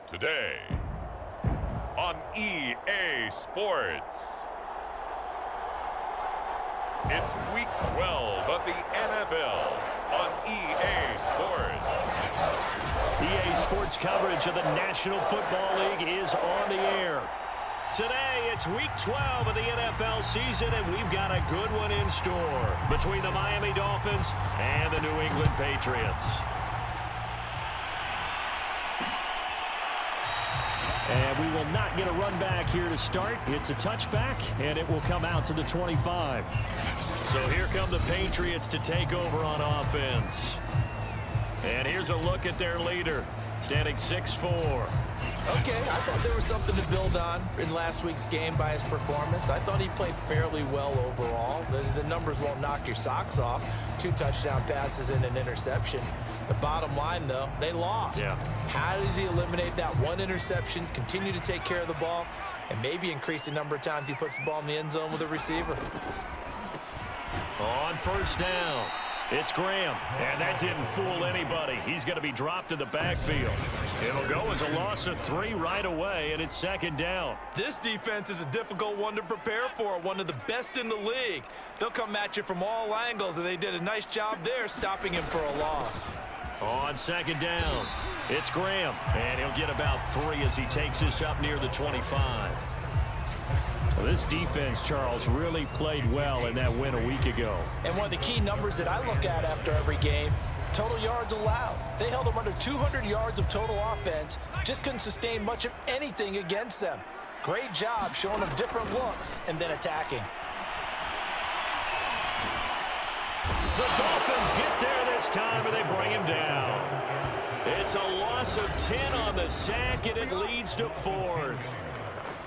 Today on EA Sports. It's Week 12 of the NFL on EA Sports. EA Sports coverage of the National Football League is on the air. Today, it's Week 12 of the NFL season, and we've got a good one in store between the Miami Dolphins and the New England Patriots. And we will not get a run back here to start. It's a touchback, and it will come out to the 25. So here come the Patriots to take over on offense. And here's a look at their leader, standing 6'4". Okay, I thought there was something to build on in last week's game by his performance. I thought he played fairly well overall. The numbers won't knock your socks off. 2 touchdown passes and an interception. The bottom line, though, they lost. Yeah. How does he eliminate that one interception, continue to take care of the ball, and maybe increase the number of times he puts the ball in the end zone with a receiver? On first down, it's Graham, and that didn't fool anybody. He's going to be dropped in the backfield. It'll go as a loss of 3 right away, and it's second down. This defense is a difficult one to prepare for, one of the best in the league. They'll come at you from all angles, and they did a nice job there stopping him for a loss. On second down, it's Graham, and he'll get about 3 as he takes this up near the 25. Well, this defense, Charles, really played well in that win a week ago. And one of the key numbers that I look at after every game, total yards allowed. They held them under 200 yards of total offense, just couldn't sustain much of anything against them. Great job showing them different looks and then attacking. The Dolphins get there this time, and they bring him down. It's a loss of 10 on the sack, and it leads to 4th.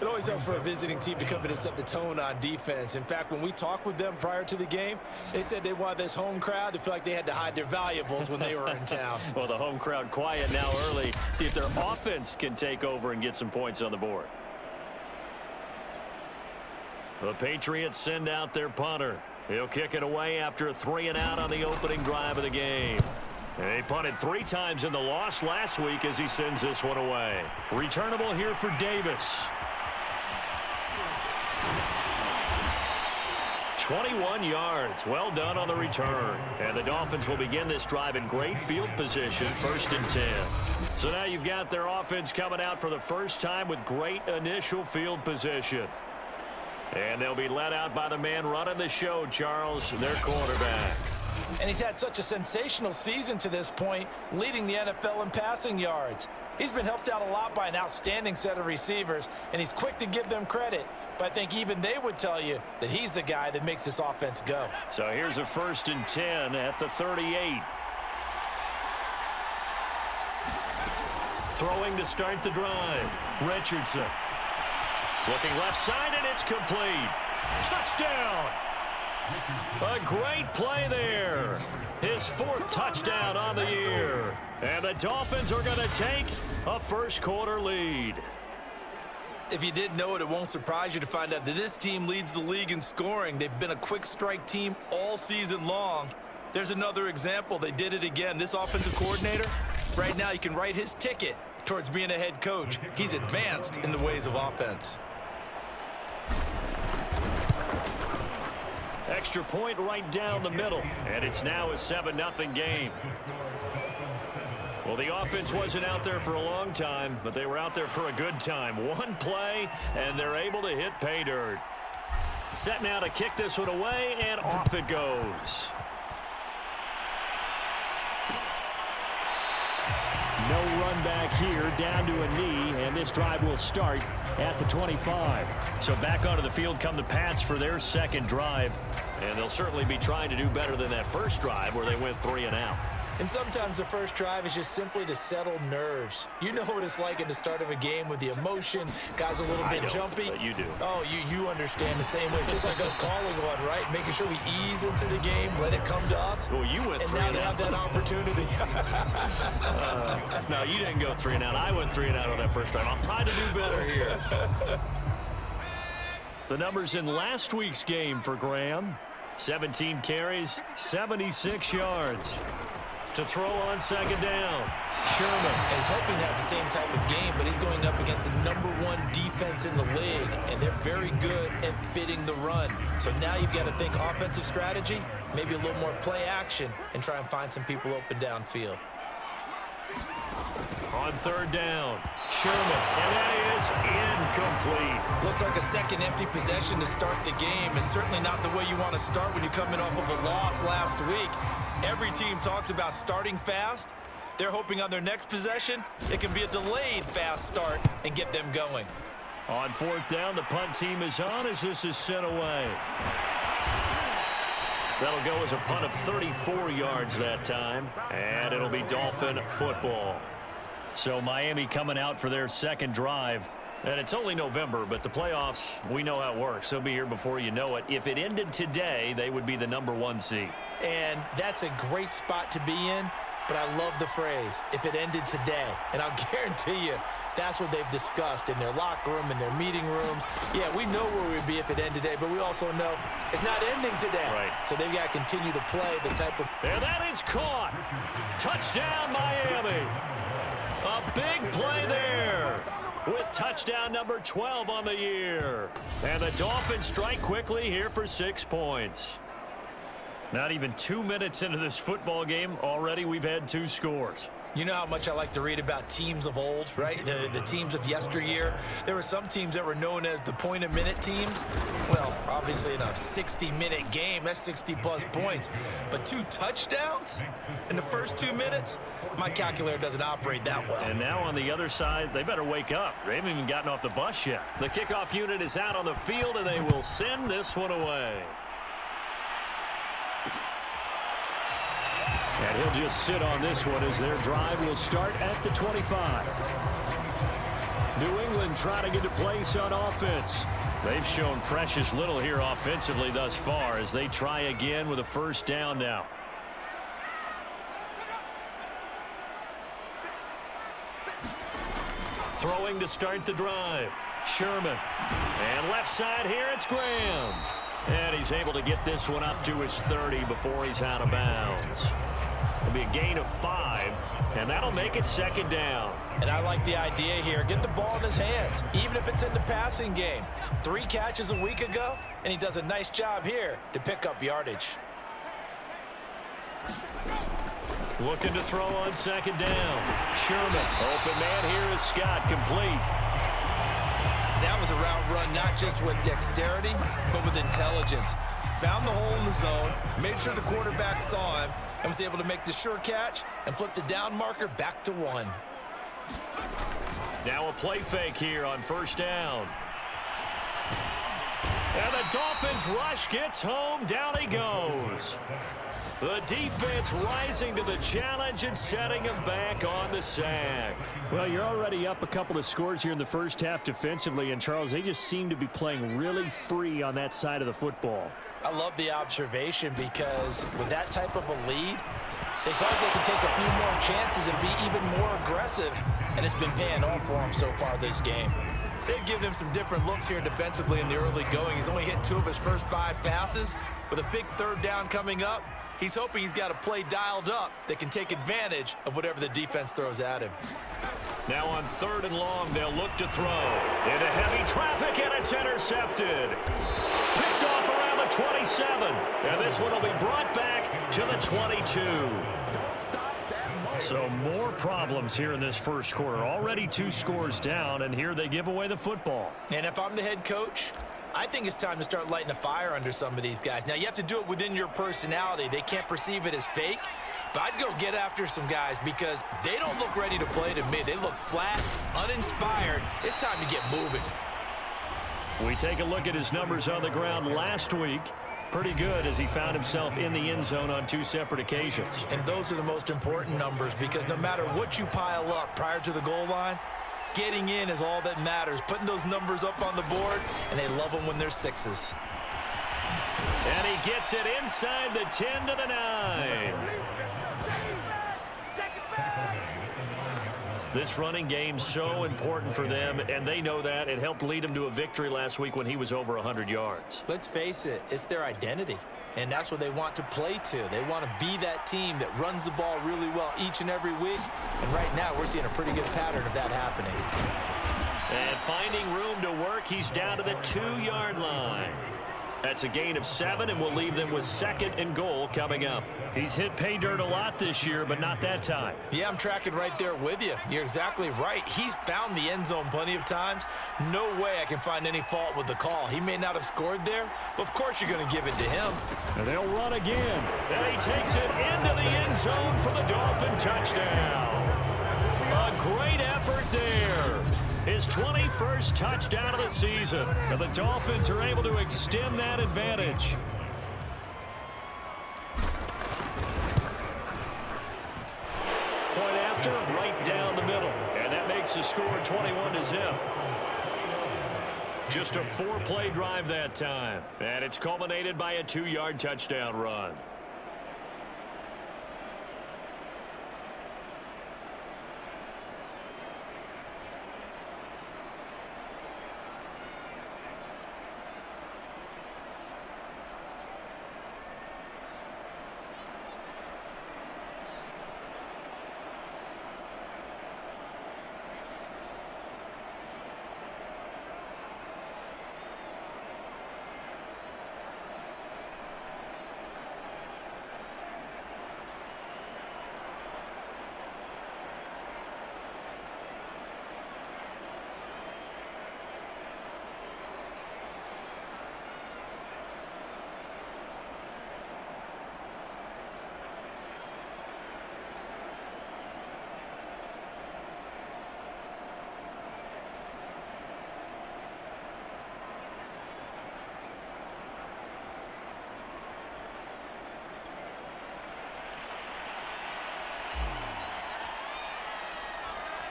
It always helps for a visiting team to come in and set the tone on defense. In fact, when we talked with them prior to the game, they said they wanted this home crowd to feel like they had to hide their valuables when they were in town. Well, the home crowd quiet now early. See if their offense can take over and get some points on the board. The Patriots send out their punter. He'll kick it away after a 3-and-out on the opening drive of the game. They punted 3 times in the loss last week as he sends this one away. Returnable here for Davis. 21 yards. Well done on the return. And the Dolphins will begin this drive in great field position, 1st and 10. So now you've got their offense coming out for the first time with great initial field position. And they'll be led out by the man running the show, Charles, their quarterback. And he's had such a sensational season to this point, leading the NFL in passing yards. He's been helped out a lot by an outstanding set of receivers, and he's quick to give them credit. But I think even they would tell you that he's the guy that makes this offense go. So here's a 1st and 10 at the 38. Throwing to start the drive. Richardson. Looking left side, and it's complete. Touchdown! A great play there. His 4th touchdown on the year. And the Dolphins are going to take a first-quarter lead. If you didn't know it, it won't surprise you to find out that this team leads the league in scoring. They've been a quick strike team all season long. There's another example. They did it again. This offensive coordinator, right now you can write his ticket towards being a head coach. He's advanced in the ways of offense. Extra point right down the middle, and it's now a 7-0 game. Well, the offense wasn't out there for a long time, but they were out there for a good time. One play, and they're able to hit pay dirt. Set now to kick this one away, and off it goes. No run back here, down to a knee, and this drive will start at the 25. So back onto the field come the Pats for their second drive, and they'll certainly be trying to do better than that first drive where they went 3-and-out. And sometimes the first drive is just simply to settle nerves. You know what it's like at the start of a game with the emotion. Guys a little bit jumpy. But you do. Oh, you understand the same way. Just like us calling one, right? Making sure we ease into the game, let it come to us. Well, you went 3-and-out. And now they have that opportunity. No, you didn't go 3-and-out. I went 3-and-out on that first drive. I'll try to do better here. The numbers in last week's game for Graham. 17 carries, 76 yards. To throw on second down, Sherman. And he's hoping to have the same type of game, but he's going up against the #1 defense in the league, and they're very good at fitting the run. So now you've got to think offensive strategy, maybe a little more play action, and try and find some people open downfield. On third down, Sherman, and that is incomplete. Looks like a second empty possession to start the game, and certainly not the way you want to start when you're coming off of a loss last week. Every team talks about starting fast. They're hoping on their next possession, it can be a delayed fast start and get them going. On fourth down, the punt team is on as this is sent away. That'll go as a punt of 34 yards that time, and it'll be Dolphin football. So Miami coming out for their second drive. And it's only November, but the playoffs, we know how it works. They'll be here before you know it. If it ended today, they would be the #1 seed. And that's a great spot to be in, but I love the phrase, if it ended today. And I'll guarantee you, that's what they've discussed in their locker room, in their meeting rooms. Yeah, we know where we'd be if it ended today, but we also know it's not ending today. Right. So they've got to continue to play the type of... And that is caught. Touchdown, Miami. A big play there with touchdown number 12 on the year. And the Dolphins strike quickly here for 6 points. Not even 2 minutes into this football game, already we've had 2 scores. You know how much I like to read about teams of old, right? The teams of yesteryear. There were some teams that were known as the point-a-minute teams. Well, obviously in a 60-minute game, that's 60-plus points. But 2 touchdowns in the first 2 minutes? My calculator doesn't operate that well. And now on the other side, they better wake up. They haven't even gotten off the bus yet. The kickoff unit is out on the field, and they will send this one away. And he'll just sit on this one as their drive will start at the 25. New England trying to get a place on offense. They've shown precious little here offensively thus far as they try again with a first down now. Throwing to start the drive. Sherman. And left side here, it's Graham. And he's able to get this one up to his 30 before he's out of bounds. It'll be a gain of 5, and that'll make it second down. And I like the idea here. Get the ball in his hands, even if it's in the passing game. 3 catches a week ago, and he does a nice job here to pick up yardage. Looking to throw on second down. Sherman. Open man here is Scott, complete. That was a route run not just with dexterity, but with intelligence. Found the hole in the zone, made sure the quarterback saw him, and was able to make the sure catch and flip the down marker back to 1. Now a play fake here on first down. And the Dolphins rush gets home. Down he goes. The defense rising to the challenge and setting him back on the sack. Well, you're already up a couple of scores here in the first half defensively, and Charles, they just seem to be playing really free on that side of the football. I love the observation because with that type of a lead, they feel like they can take a few more chances and be even more aggressive, and it's been paying off for them so far this game. They've given him some different looks here defensively in the early going. He's only hit 2 of his first 5 passes. With a big third down coming up, he's hoping he's got a play dialed up that can take advantage of whatever the defense throws at him. Now on 3rd and long, they'll look to throw. Into heavy traffic, and it's intercepted. Picked off around the 27. And this one will be brought back to the 22. So more problems here in this first quarter. Already 2 scores down, and here they give away the football. And if I'm the head coach, I think it's time to start lighting a fire under some of these guys. Now, you have to do it within your personality. They can't perceive it as fake. But I'd go get after some guys because they don't look ready to play to me. They look flat, uninspired. It's time to get moving. We take a look at his numbers on the ground last week. Pretty good as he found himself in the end zone on 2 separate occasions. And those are the most important numbers because no matter what you pile up prior to the goal line, getting in is all that matters. Putting those numbers up on the board, and they love them when they're 6s. And he gets it inside the 10 to the 9. This running game so important for them, and they know that. It helped lead them to a victory last week when he was over 100 yards. Let's face it, it's their identity. and that's what they want to play to. They want to be that team that runs the ball really well each and every week, and right now we're seeing a pretty good pattern of that happening. And finding room to work, he's down to the 2-yard line. That's a gain of 7, and we'll leave them with 2nd and goal coming up. He's hit pay dirt a lot this year, but not that time. Yeah, I'm tracking right there with you. You're exactly right. He's found the end zone plenty of times. No way I can find any fault with the call. He may not have scored there, but of course you're going to give it to him. And they'll run again. And he takes it into the end zone for the Dolphin touchdown. A great effort there. His 21st touchdown of the season. And the Dolphins are able to extend that advantage. Point after, right down the middle. And that makes the score 21-0. Just a 4-play drive that time. And it's culminated by a 2-yard touchdown run.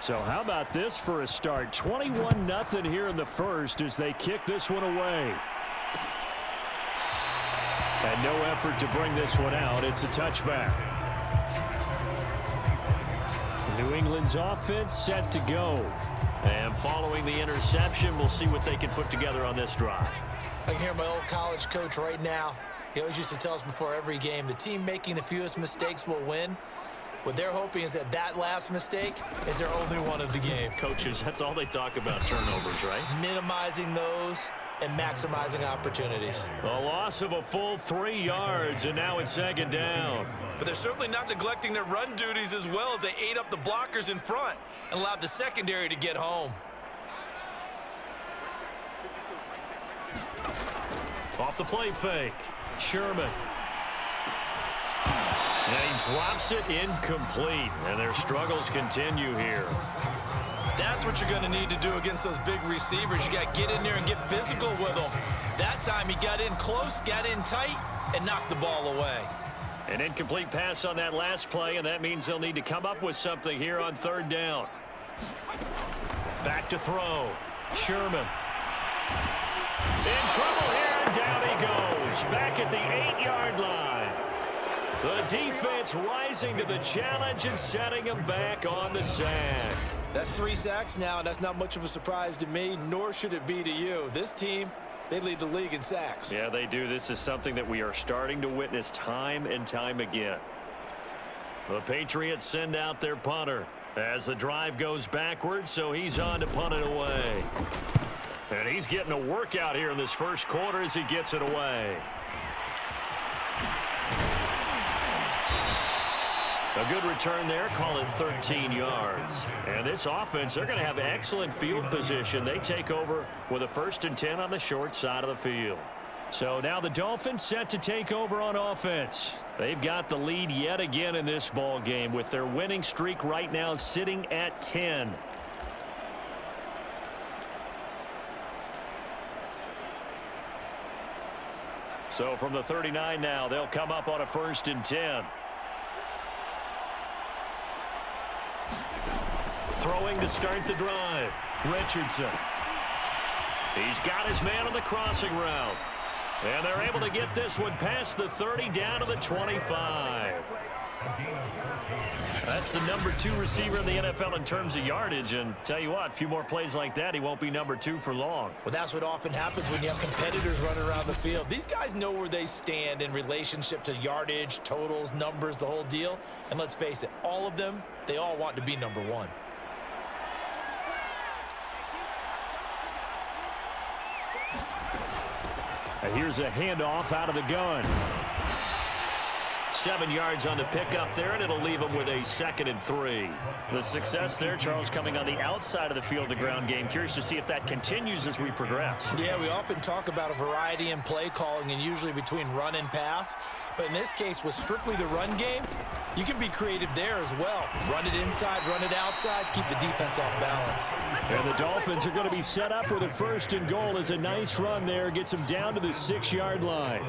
So how about this for a start? 21-0 here in the first as they kick this one away. And no effort to bring this one out. It's a touchback. New England's offense set to go. And following the interception, we'll see what they can put together on this drive. I can hear my old college coach right now. He always used to tell us before every game, the team making the fewest mistakes will win. What they're hoping is that last mistake is their only one of the game. Coaches, that's all they talk about, turnovers, right? Minimizing those and maximizing opportunities. A loss of a full 3 yards, and now it's 2nd down. But they're certainly not neglecting their run duties as well as they ate up the blockers in front and allowed the secondary to get home. Off the play fake, Sherman. And he drops it incomplete, and their struggles continue here. That's what you're going to need to do against those big receivers. You got to get in there and get physical with them. That time he got in close, got in tight, and knocked the ball away. An incomplete pass on that last play, and that means they'll need to come up with something here on 3rd down. Back to throw. Sherman. In trouble here, and down he goes. Back at the 8-yard line. The defense rising to the challenge and setting him back on the sack. That's 3 sacks now, and that's not much of a surprise to me, nor should it be to you. This team, they lead the league in sacks. Yeah, they do. This is something that we are starting to witness time and time again. The Patriots send out their punter as the drive goes backwards, so he's on to punt it away. And he's getting a workout here in this first quarter as he gets it away. A good return there, call it 13 yards. And this offense, they're going to have excellent field position. They take over with a 1st and 10 on the short side of the field. So now the Dolphins set to take over on offense. They've got the lead yet again in this ball game with their winning streak right now sitting at 10. So from the 39 now, they'll come up on a 1st and 10. Throwing to start the drive. Richardson. He's got his man on the crossing route. And they're able to get this one past the 30 down to the 25. That's the number 2 receiver in the NFL in terms of yardage. And tell you what, a few more plays like that, he won't be number 2 for long. Well, that's what often happens when you have competitors running around the field. These guys know where they stand in relationship to yardage, totals, numbers, the whole deal. And let's face it, all of them, they all want to be number 1. And here's a handoff out of the gun. 7 yards on the pickup there, and it'll leave him with a 2nd and 3. The success there, Charles, coming on the outside of the field, the ground game. Curious to see if that continues as we progress. Yeah, we often talk about a variety in play calling and usually between run and pass. But in this case, with strictly the run game, you can be creative there as well. Run it inside, run it outside, keep the defense off balance. And the Dolphins are going to be set up with a 1st and goal. It's a nice run there. Gets them down to the 6-yard line.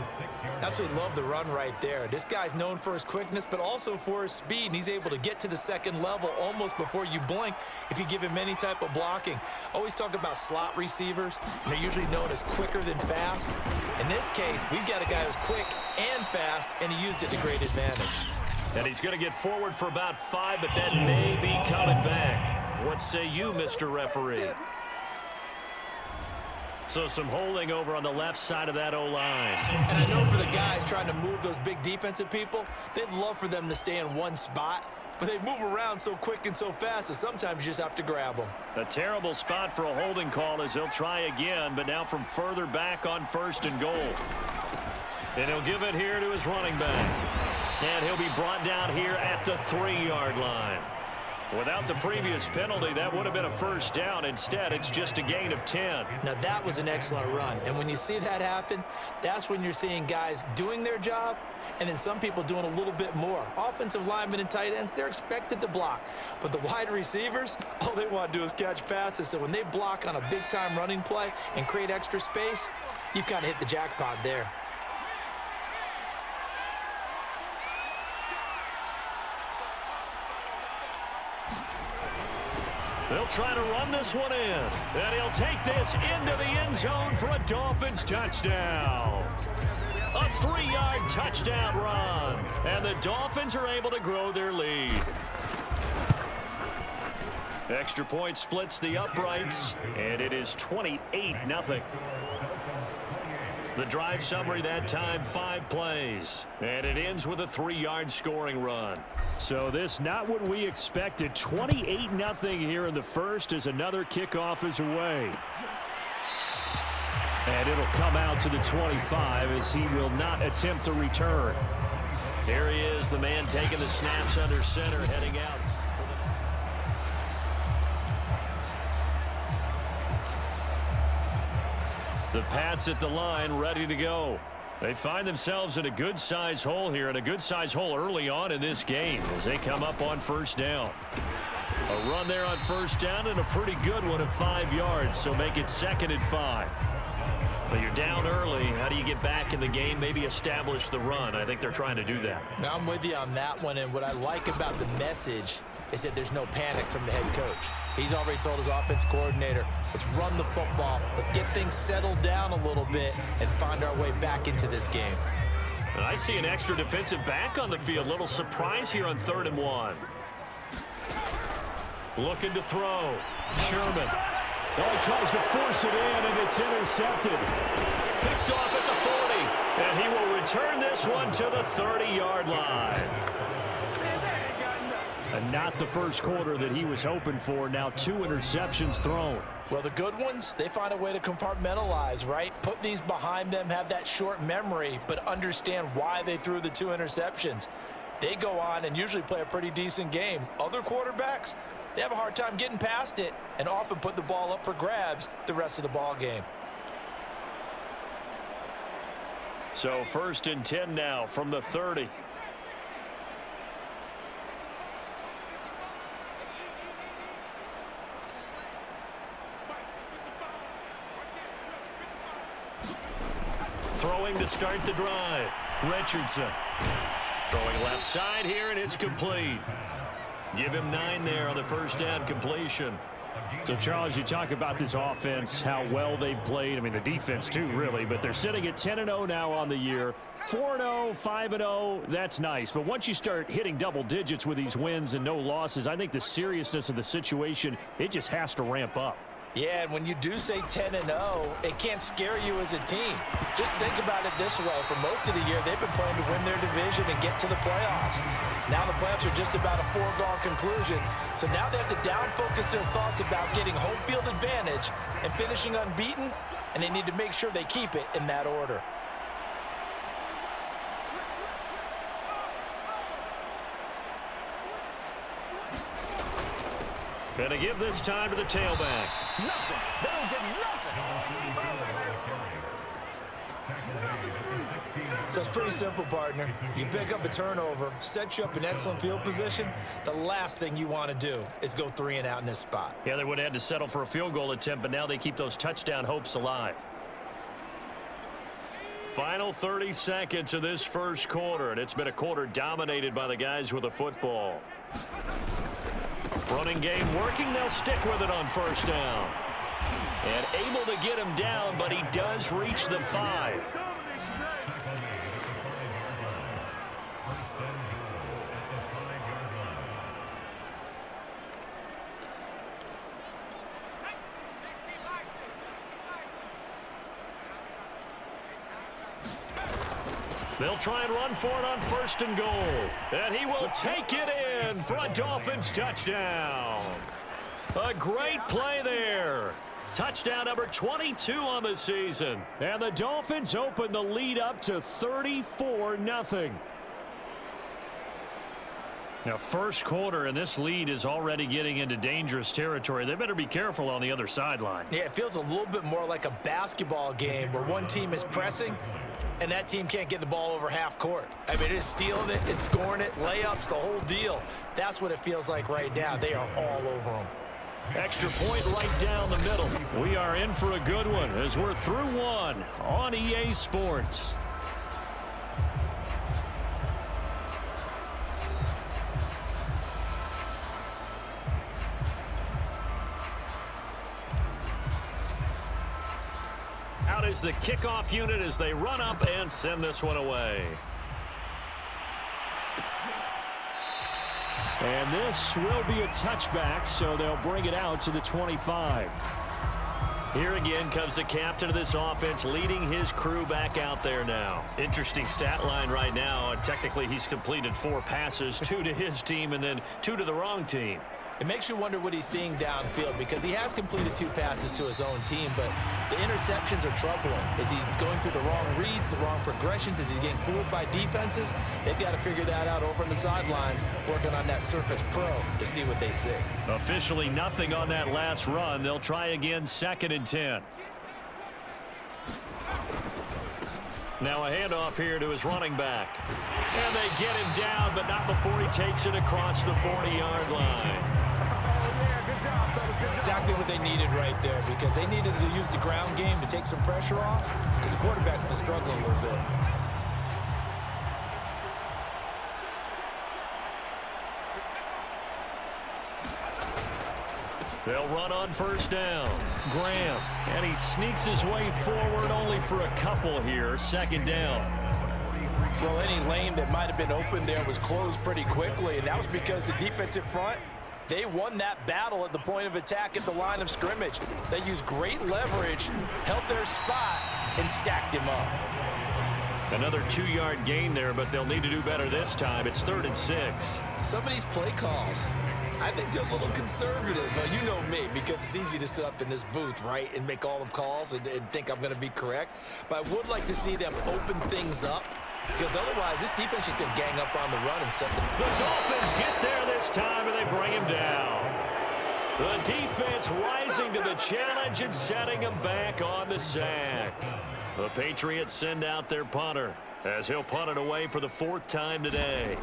Absolutely love the run right there. This guy's known for his quickness, but also for his speed, and he's able to get to the 2nd level almost before you blink if you give him any type of blocking. Always talk about slot receivers, and they're usually known as quicker than fast. In this case, we've got a guy who's quick and fast, and he used it to great advantage. And he's going to get forward for about 5, but that may be coming back. What say you, Mr. Referee? So some holding over on the left side of that O-line. And I know for the guys trying to move those big defensive people, they'd love for them to stay in one spot, but they move around so quick and so fast that sometimes you just have to grab them. A terrible spot for a holding call as they'll try again, but now from further back on 1st and goal. And he'll give it here to his running back. And he'll be brought down here at the 3-yard line. Without the previous penalty, that would have been a 1st down. Instead, it's just a gain of 10. Now, that was an excellent run. And when you see that happen, that's when you're seeing guys doing their job and then some people doing a little bit more. Offensive linemen and tight ends, they're expected to block. But the wide receivers, all they want to do is catch passes. So when they block on a big-time running play and create extra space, you've kind of hit the jackpot there. They'll try to run this one in. And he'll take this into the end zone for a Dolphins touchdown. A 3-yard touchdown run. And the Dolphins are able to grow their lead. Extra point splits the uprights. And it is 28-0. The drive summary that time, 5 plays. And it ends with a 3-yard scoring run. So this not what we expected. 28-0 here in the first as another kickoff is away. And it'll come out to the 25 as he will not attempt to return. There he is, the man taking the snaps under center, heading out. The Pats at the line, ready to go. They find themselves in a good-sized hole here, and a good-sized hole early on in this game as they come up on 1st down. A run there on 1st down and a pretty good one of 5 yards, so make it 2nd and 5. But you're down early. How do you get back in the game, maybe establish the run? I think they're trying to do that. Now, I'm with you on that one, and what I like about the message is that there's no panic from the head coach. He's already told his offense coordinator, let's run the football, let's get things settled down a little bit and find our way back into this game. And I see an extra defensive back on the field. Little surprise here on 3rd and 1. Looking to throw. Sherman. Oh, he tries to force it in, and it's intercepted. Picked off at the 40, and he will return this one to the 30-yard line. And not the first quarter that he was hoping for. Now 2 interceptions thrown. Well, the good ones, they find a way to compartmentalize, right? Put these behind them, have that short memory, but understand why they threw the 2 interceptions. They go on and usually play a pretty decent game. Other quarterbacks, they have a hard time getting past it and often put the ball up for grabs the rest of the ball game. So 1st and 10 now from the 30. Throwing to start the drive. Richardson. Throwing left side here, and it's complete. Give him 9 there on the 1st down completion. So, Charles, you talk about this offense, how well they've played. I mean, the defense, too, really. But they're sitting at 10-0 now on the year. 4-0, 5-0, that's nice. But once you start hitting double digits with these wins and no losses, I think the seriousness of the situation, it just has to ramp up. Yeah, and when you do say 10-0, it can't scare you as a team. Just think about it this way. For most of the year, they've been playing to win their division and get to the playoffs. Now the playoffs are just about a foregone conclusion. So now they have to down-focus their thoughts about getting home field advantage and finishing unbeaten, and they need to make sure they keep it in that order. Gonna give this time to the tailback. Nothing. They don't get nothing. So it's pretty simple, partner. You pick up a turnover, set you up in excellent field position. The last thing you want to do is go 3 and out in this spot. Yeah, they would have had to settle for a field goal attempt, but now they keep those touchdown hopes alive. Final 30 seconds of this first quarter, and it's been a quarter dominated by the guys with the football. Running game working. They'll stick with it on first down. And able to get him down, but he does reach the 5. They'll try and run for it on first and goal. And he will take it in for a Dolphins touchdown. A great play there. Touchdown number 22 on the season. And the Dolphins open the lead up to 34-0. Now, first quarter, and this lead is already getting into dangerous territory. They better be careful on the other sideline. Yeah, it feels a little bit more like a basketball game where one team is pressing and that team can't get the ball over half court. I mean, it's stealing it, it's scoring it, layups, the whole deal. That's what it feels like right now. They are all over them. Extra point right down the middle. We are in for a good one as we're through one on EA Sports. Out is the kickoff unit as they run up and send this one away. And this will be a touchback, so they'll bring it out to the 25. Here again comes the captain of this offense, leading his crew back out there now. Interesting stat line right now. Technically, he's completed 4 passes, 2 to his team and then 2 to the wrong team. It makes you wonder what he's seeing downfield because he has completed 2 passes to his own team, but the interceptions are troubling. Is he going through the wrong reads, the wrong progressions? Is he getting fooled by defenses? They've got to figure that out over on the sidelines, working on that Surface Pro to see what they see. Officially nothing on that last run. They'll try again, 2nd and 10. Now a handoff here to his running back. And they get him down, but not before he takes it across the 40-yard line. Exactly what they needed right there because they needed to use the ground game to take some pressure off because the quarterback's been struggling a little bit. They'll run on first down. Graham, and he sneaks his way forward only for a couple here. 2nd down. Well, any lane that might have been open there was closed pretty quickly, and that was because the defensive front, they won that battle at the point of attack at the line of scrimmage. They used great leverage, held their spot, and stacked him up. Another 2-yard gain there, but they'll need to do better this time. It's 3rd and 6. Some of these play calls, I think they're a little conservative, but you know me, because it's easy to sit up in this booth, right, and make all the calls and think I'm going to be correct. But I would like to see them open things up, because otherwise this defense is going to gang up on the run and set them. The Dolphins get there this time, and they bring him down. The defense rising to the challenge and setting him back on the sack. The Patriots send out their punter as he'll punt it away for the 4th time today.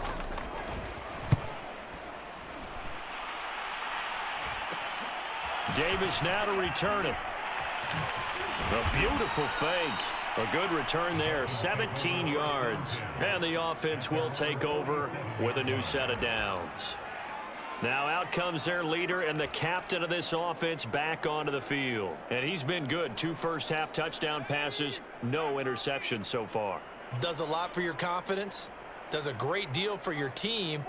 Davis now to return it. A beautiful fake. A good return there, 17 yards. And the offense will take over with a new set of downs. Now out comes their leader and the captain of this offense back onto the field. And he's been good. 2 first-half touchdown passes, no interceptions so far. Does a lot for your confidence, does a great deal for your team,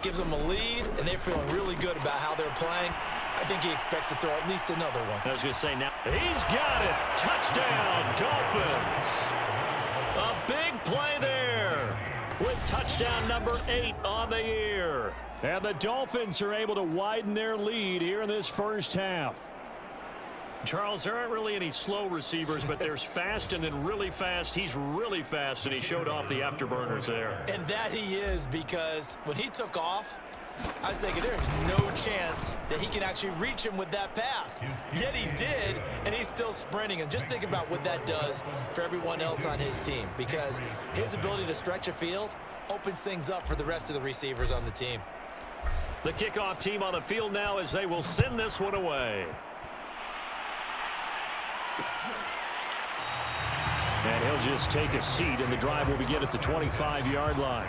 gives them a lead, and they're feeling really good about how they're playing. I think he expects to throw at least another one. I was going to say now, he's got it. Touchdown, Dolphins. A big play there with touchdown number 8 on the year. And the Dolphins are able to widen their lead here in this first half. Charles, there aren't really any slow receivers, but there's fast and then really fast. He's really fast, and he showed off the afterburners there. And that he is, because when he took off, I was thinking there's no chance that he can actually reach him with that pass. Yet he did, and he's still sprinting. And just think about what that does for everyone else on his team, because his ability to stretch a field opens things up for the rest of the receivers on the team. The kickoff team on the field now as they will send this one away. And he'll just take a seat, and the drive will begin at the 25-yard line.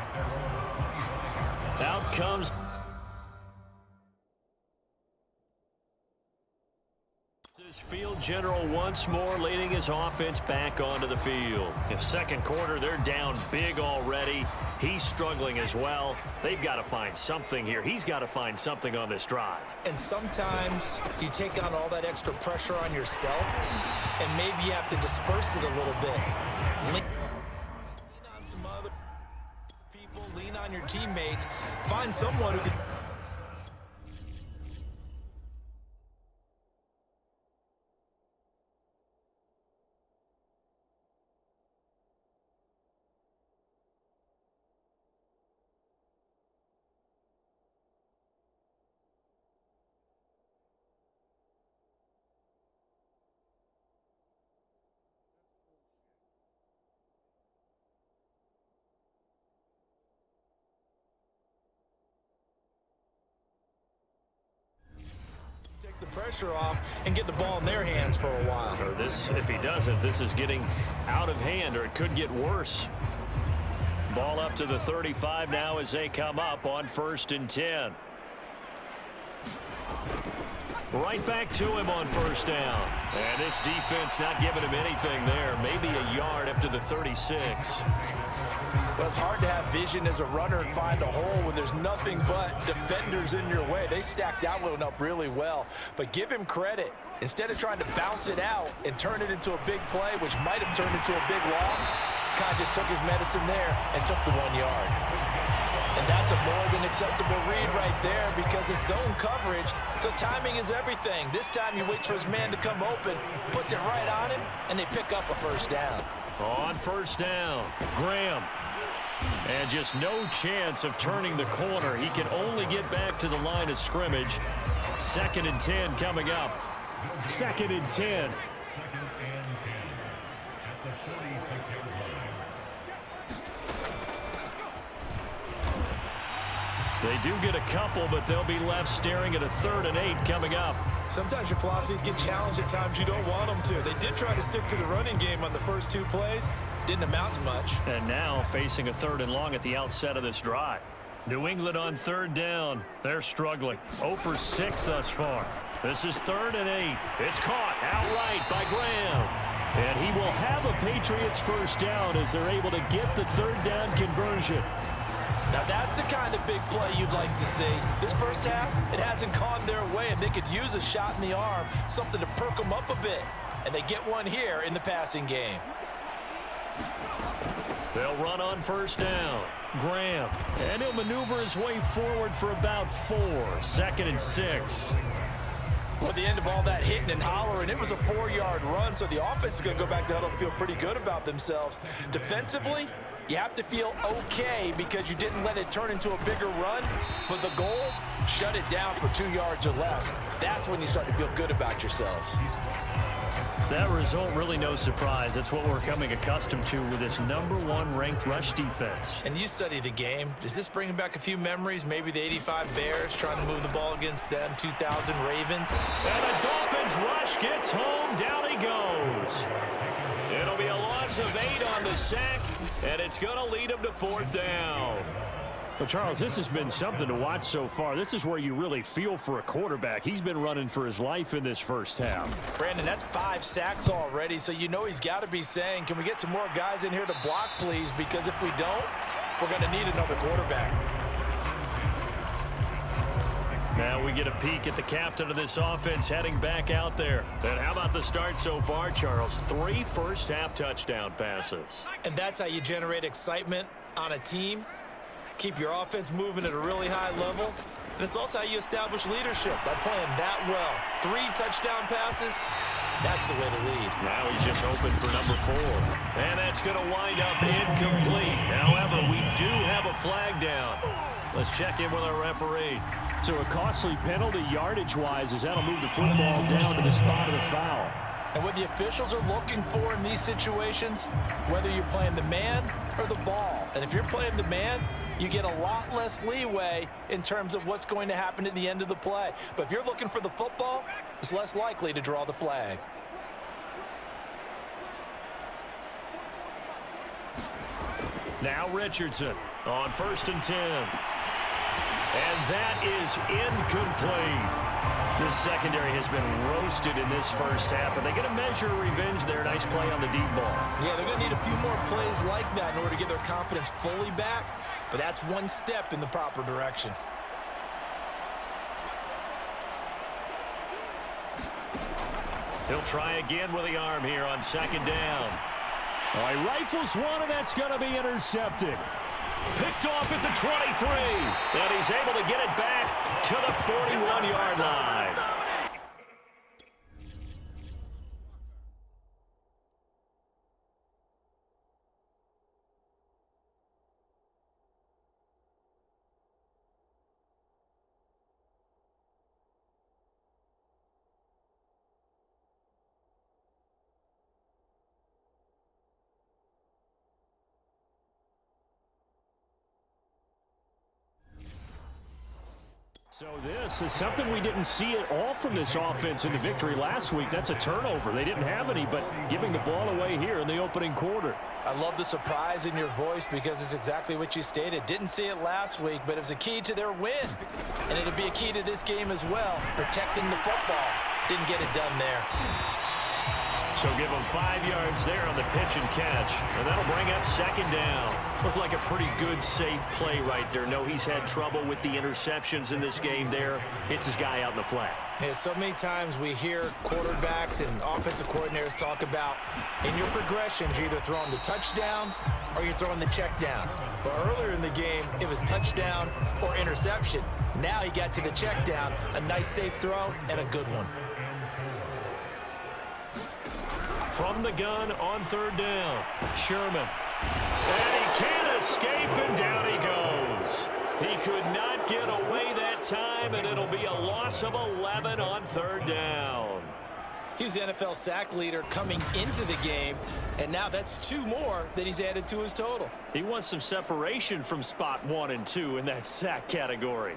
Out comes this field general once more, leading his offense back onto the field. In second quarter, they're down big already. He's struggling as well. They've got to find something here. He's got to find something on this drive. And sometimes you take on all that extra pressure on yourself, and maybe you have to disperse it a little bit. Lean on some other people, lean on your teammates, find someone who can... the pressure off and get the ball in their hands for a while. Or this, if he doesn't, this is getting out of hand, or it could get worse. Ball up to the 35 now as they come up on 1st and 10. Right back to him on 1st down. And this defense not giving him anything there. Maybe a yard up to the 36. Well, it's hard to have vision as a runner and find a hole when there's nothing but defenders in your way. They stacked that one up really well. But give him credit. Instead of trying to bounce it out and turn it into a big play, which might have turned into a big loss, kind of just took his medicine there and took the 1 yard. And that's a more than acceptable read right there, because it's zone coverage, so timing is everything. This time he waits for his man to come open, puts it right on him, and they pick up a 1st down. On 1st down, Graham. And just no chance of turning the corner. He can only get back to the line of scrimmage. 2nd and 10 coming up. 2nd and 10. They do get a couple, but they'll be left staring at a 3rd and 8 coming up. Sometimes your philosophies get challenged at times you don't want them to. They did try to stick to the running game on the first 2 plays. Didn't amount to much. And now facing a 3rd and long at the outset of this drive. New England on 3rd down. They're struggling. 0 for 6 thus far. This is 3rd and 8. It's caught outright by Graham. And he will have a Patriots 1st down as they're able to get the 3rd down conversion. Now that's the kind of big play you'd like to see. This first half, it hasn't gone their way, and they could use a shot in the arm, something to perk them up a bit. And they get one here in the passing game. They'll run on 1st down. Graham. And he'll maneuver his way forward for about 4. 2nd and 6. Well, at the end of all that hitting and hollering, it was a 4-yard run, so the offense is going to go back to huddle and feel pretty good about themselves. Defensively, you have to feel okay because you didn't let it turn into a bigger run, but the goal, shut it down for 2 yards or less. That's when you start to feel good about yourselves. That result, really no surprise. That's what we're coming accustomed to with this #1 ranked rush defense. And you study the game. Does this bring back a few memories? Maybe the 85 Bears trying to move the ball against them, 2000 Ravens. And the Dolphins rush gets home. Down he goes. It'll be a loss of 8 on the sack, and it's going to lead him to 4th down. Well, Charles, this has been something to watch so far. This is where you really feel for a quarterback. He's been running for his life in this first half. Brandon, that's 5 sacks already, so you know he's got to be saying, can we get some more guys in here to block, please? Because if we don't, we're going to need another quarterback. Now we get a peek at the captain of this offense heading back out there. And how about the start so far, Charles? 3 first-half touchdown passes. And that's how you generate excitement on a team. Keep your offense moving at a really high level. And it's also how you establish leadership, by playing that well. 3 touchdown passes, that's the way to lead. Now he's just hoping for number 4. And that's going to wind up incomplete. However, we do have a flag down. Let's check in with our referee. So a costly penalty yardage-wise as that'll move the football down to the spot of the foul. And what the officials are looking for in these situations, whether you're playing the man or the ball. And if you're playing the man, you get a lot less leeway in terms of what's going to happen at the end of the play. But if you're looking for the football, it's less likely to draw the flag. Now Richardson on 1st and 10. And that is incomplete. This secondary has been roasted in this first half. Are they going to measure revenge there? Nice play on the deep ball. Yeah, they're going to need a few more plays like that in order to get their confidence fully back. But that's one step in the proper direction. He'll try again with the arm here on 2nd down. All right, rifles one, and that's going to be intercepted. Picked off at the 23. And he's able to get it back to the 41-yard line. So this is something we didn't see at all from this offense in the victory last week. That's a turnover. They didn't have any, but giving the ball away here in the opening quarter. I love the surprise in your voice because it's exactly what you stated. Didn't see it last week, but it was a key to their win. And it'll be a key to this game as well, protecting the football. Didn't get it done there. So give him 5 yards there on the pitch and catch. And that'll bring up 2nd down. Looked like a pretty good, safe play right there. No, he's had trouble with the interceptions in this game there. Hits his guy out in the flat. Yeah, so many times we hear quarterbacks and offensive coordinators talk about in your progressions, you're either throwing the touchdown or you're throwing the check down. But earlier in the game, it was touchdown or interception. Now he got to the check down, a nice safe throw and a good one. From the gun on 3rd down, Sherman. And he can't escape, and down he goes. He could not get away that time, and it'll be a loss of 11 on 3rd down. He's the NFL sack leader coming into the game, and now that's 2 more that he's added to his total. He wants some separation from spot 1 and 2 in that sack category.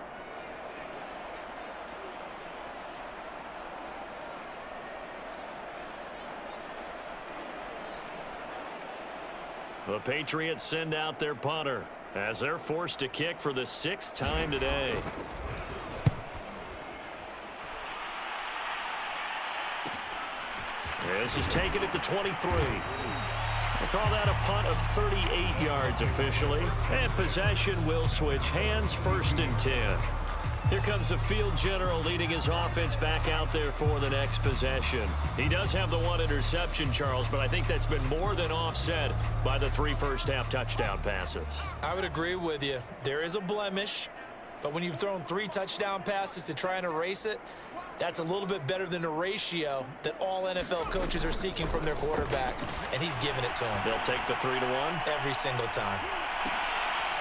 The Patriots send out their punter as they're forced to kick for the 6th time today. This is taken at the 23. We'll call that a punt of 38 yards officially. And possession will switch hands, 1st and 10. Here comes the field general leading his offense back out there for the next possession. He does have the 1 interception, Charles, but I think that's been more than offset by the 3 first-half touchdown passes. I would agree with you. There is a blemish, but when you've thrown 3 touchdown passes to try and erase it, that's a little bit better than the ratio that all NFL coaches are seeking from their quarterbacks, and he's giving it to them. They'll take the 3-1. Every single time.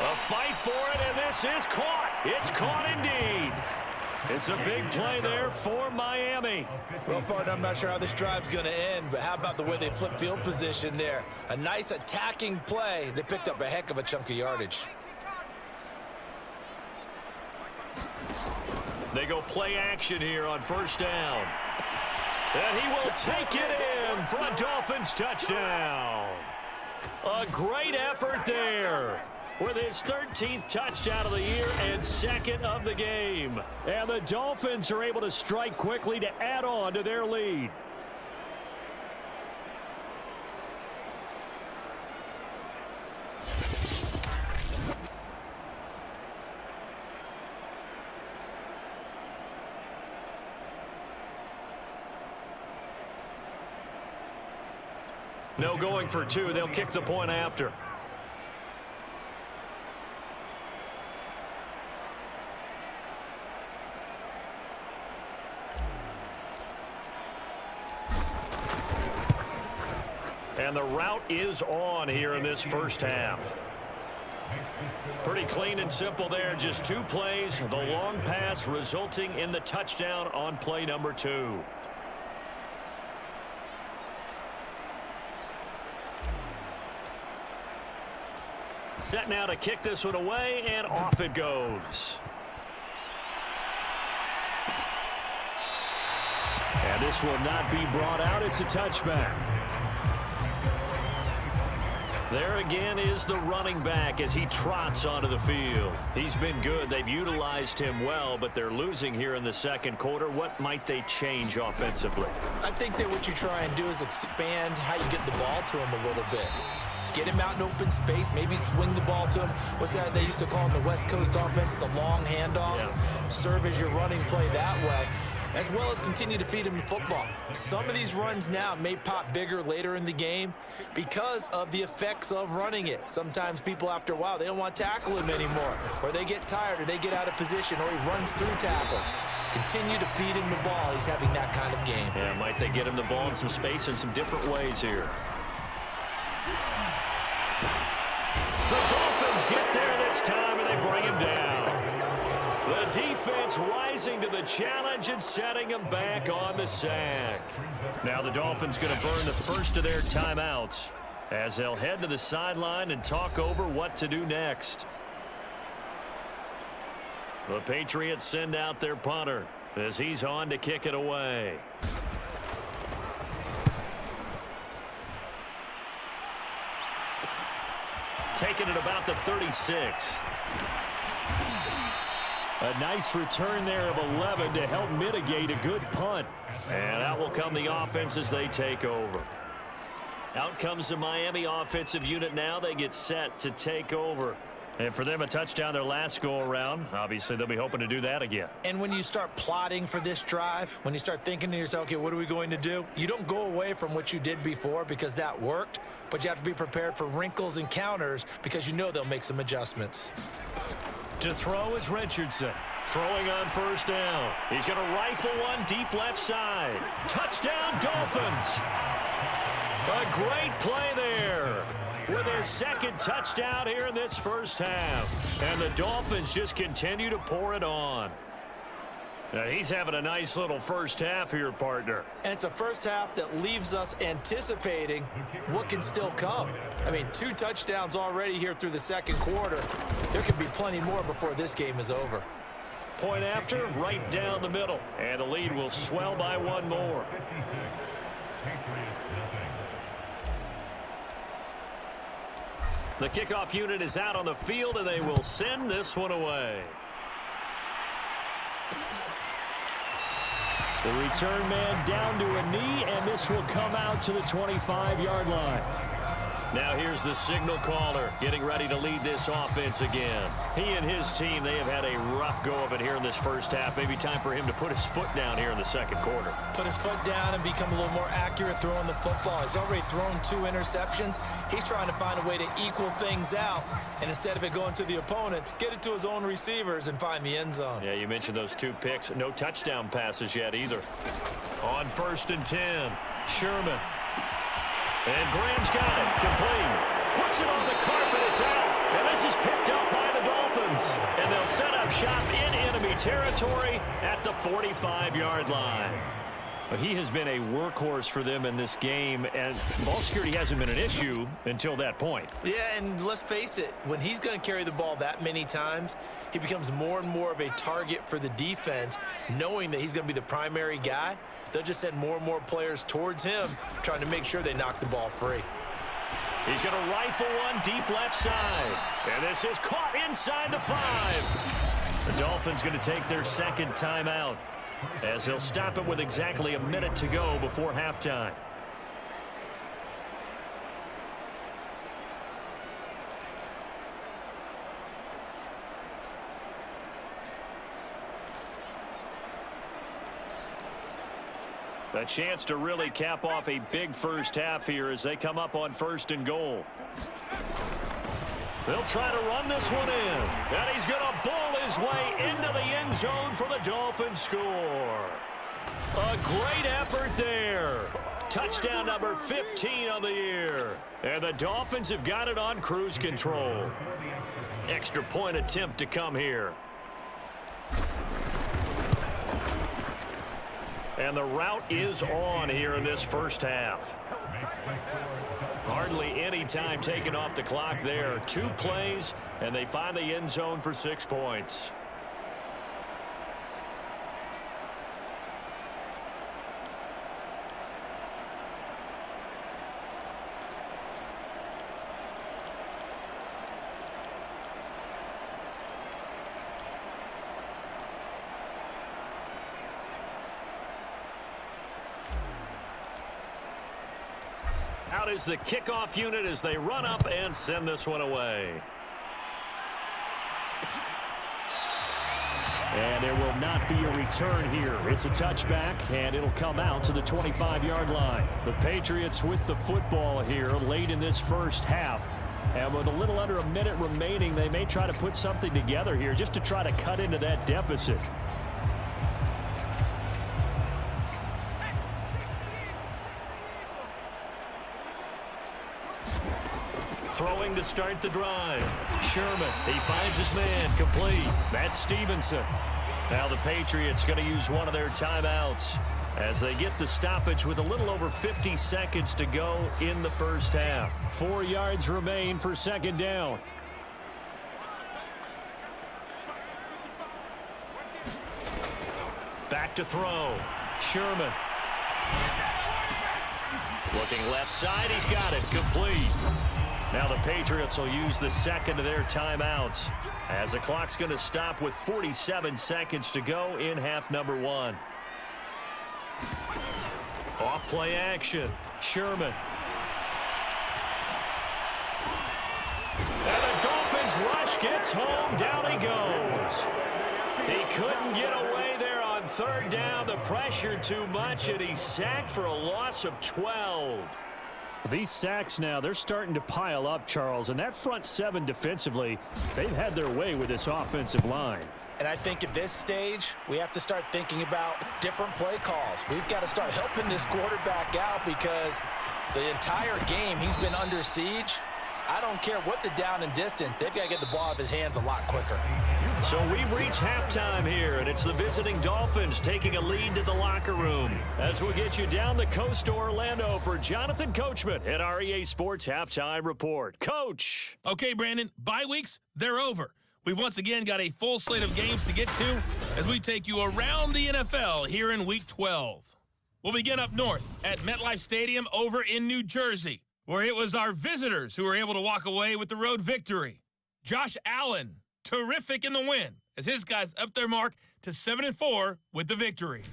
A fight for it, and this is caught. It's caught indeed. It's a big play there for Miami. Well, partner, I'm not sure how this drive's going to end, but how about the way they flip field position there? A nice attacking play. They picked up a heck of a chunk of yardage. They go play action here on 1st down. And he will take it in for a Dolphins touchdown. A great effort there. with his 13th touchdown of the year and second of the game. And the Dolphins are able to strike quickly to add on to their lead. No going for two. They'll kick the point after. And the route is on here in this first half. Pretty clean and simple there. Just 2 plays. The long pass resulting in the touchdown on play number 2. Set now to kick this one away, and off it goes. And this will not be brought out. It's a touchback. There again is the running back as he trots onto the field. He's been good. They've utilized him well, but they're losing here in the second quarter. What might they change offensively? I think that what you try and do is expand how you get the ball to him a little bit. Get him out in open space, maybe swing the ball to him. What's that they used to call in the West Coast offense, the long handoff? Yeah. Serve as your running play that way, as well as continue to feed him the football. Some of these runs now may pop bigger later in the game because of the effects of running it. Sometimes people, after a while, they don't want to tackle him anymore, or they get tired, or they get out of position, or he runs through tackles. Continue to feed him the ball. He's having that kind of game. Yeah, might they get him the ball in some space in some different ways here. The Dolphins get there this time, and they bring him down. The defense rising to the challenge and setting him back on the sack. Now the Dolphins going to burn the first of their timeouts as they'll head to the sideline and talk over what to do next. The Patriots send out their punter as he's on to kick it away. Taking it about the 36. A nice return there of 11 to help mitigate a good punt. And out will come the offense as they take over. Out comes the Miami offensive unit now. They get set to take over. And for them, a touchdown their last go-around. Obviously, they'll be hoping to do that again. And when you start plotting for this drive, when you start thinking to yourself, okay, what are we going to do? You don't go away from what you did before because that worked, but you have to be prepared for wrinkles and counters because you know they'll make some adjustments. To throw is Richardson. Throwing on first down. He's going to rifle one deep left side. Touchdown, Dolphins. A great play there with his second touchdown here in this first half. And the Dolphins just continue to pour it on. Now he's having a nice little first half here, partner. And it's a first half that leaves us anticipating what can still come. I mean, 2 touchdowns already here through the second quarter. There could be plenty more before this game is over. Point after, right down the middle. And the lead will swell by 1 more. The kickoff unit is out on the field, and they will send this one away. The return man down to a knee, and this will come out to the 25-yard line. Now here's the signal caller getting ready to lead this offense again. He and his team, they have had a rough go of it here in this first half. Maybe time for him to put his foot down here in the second quarter. Put his foot down and become a little more accurate throwing the football. He's already thrown 2 interceptions. He's trying to find a way to equal things out. And instead of it going to the opponents, get it to his own receivers and find the end zone. Yeah, you mentioned those 2 picks. No touchdown passes yet either. On 1st and 10, Sherman. And Graham's got it. Complete. Puts it on the carpet. It's out. And this is picked up by the Dolphins. And they'll set up shop in enemy territory at the 45-yard line. But he has been a workhorse for them in this game, and ball security hasn't been an issue until that point. Yeah, and let's face it, when he's going to carry the ball that many times, he becomes more and more of a target for the defense, knowing that he's going to be the primary guy. They'll just send more and more players towards him, trying to make sure they knock the ball free. He's going to rifle one deep left side. And this is caught inside the 5. The Dolphins going to take their second timeout as they'll stop it with exactly a minute to go before halftime. A chance to really cap off a big first half here as they come up on 1st and goal. They'll try to run this one in. And he's going to bull his way into the end zone for the Dolphins score. A great effort there. Touchdown number 15 on the year. And the Dolphins have got it on cruise control. Extra point attempt to come here. And the route is on here in this first half. Hardly any time taken off the clock there. 2 plays, and they find the end zone for 6 points. Out is the kickoff unit as they run up and send this one away. And there will not be a return here. It's a touchback, and it'll come out to the 25-yard line. The Patriots with the football here late in this first half. And with a little under a minute remaining, they may try to put something together here just to try to cut into that deficit. Throwing to start the drive. Sherman, he finds his man, complete. That's Stevenson. Now the Patriots going to use one of their timeouts as they get the stoppage with a little over 50 seconds to go in the first half. 4 yards remain for second down. Back to throw. Sherman. Looking left side, he's got it, complete. Now the Patriots will use the second of their timeouts as the clock's going to stop with 47 seconds to go in half number 1. Off play action. Sherman. And the Dolphins rush gets home. Down he goes. He couldn't get away there on 3rd down. The pressure too much, and he's sacked for a loss of 12. These sacks now, they're starting to pile up, Charles, and that front 7 defensively, they've had their way with this offensive line. And I think at this stage, we have to start thinking about different play calls. We've got to start helping this quarterback out because the entire game he's been under siege. I don't care what the down and distance, they've got to get the ball out of his hands a lot quicker. So we've reached halftime here, and it's the visiting Dolphins taking a lead to the locker room. As we'll get you down the coast to Orlando for Jonathan Coachman at our EA Sports Halftime Report. Coach. Okay, Brandon, bye weeks, they're over. We've once again got a full slate of games to get to as we take you around the NFL here in Week 12. We'll begin up north at MetLife Stadium over in New Jersey, where it was our visitors who were able to walk away with the road victory. Josh Allen, terrific in the win, as his guys upped their mark to 7-4 with the victory.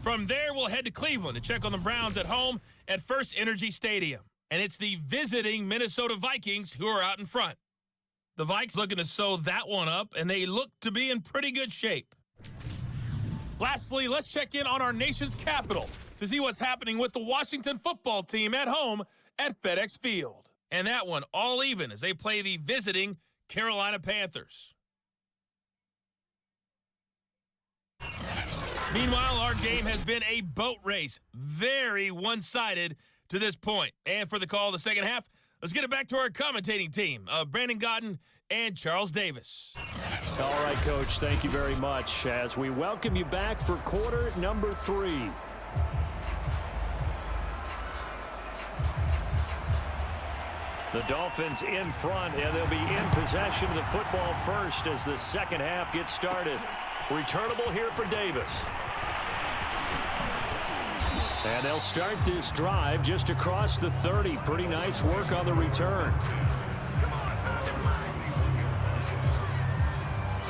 From there, we'll head to Cleveland to check on the Browns at home at First Energy Stadium. And it's the visiting Minnesota Vikings who are out in front. The Vikes looking to sew that one up, and they look to be in pretty good shape. Lastly, let's check in on our nation's capital to see what's happening with the Washington football team at home at FedEx Field. And that one all even as they play the visiting Carolina Panthers. Meanwhile, our game has been a boat race, very one-sided to this point. And for the call of the second half, let's get it back to our commentating team, Brandon Godden and Charles Davis. All right, Coach, thank you very much as we welcome you back for quarter number 3. The Dolphins in front, and they'll be in possession of the football first as the second half gets started. Returnable here for Davis. And they'll start this drive just across the 30. Pretty nice work on the return.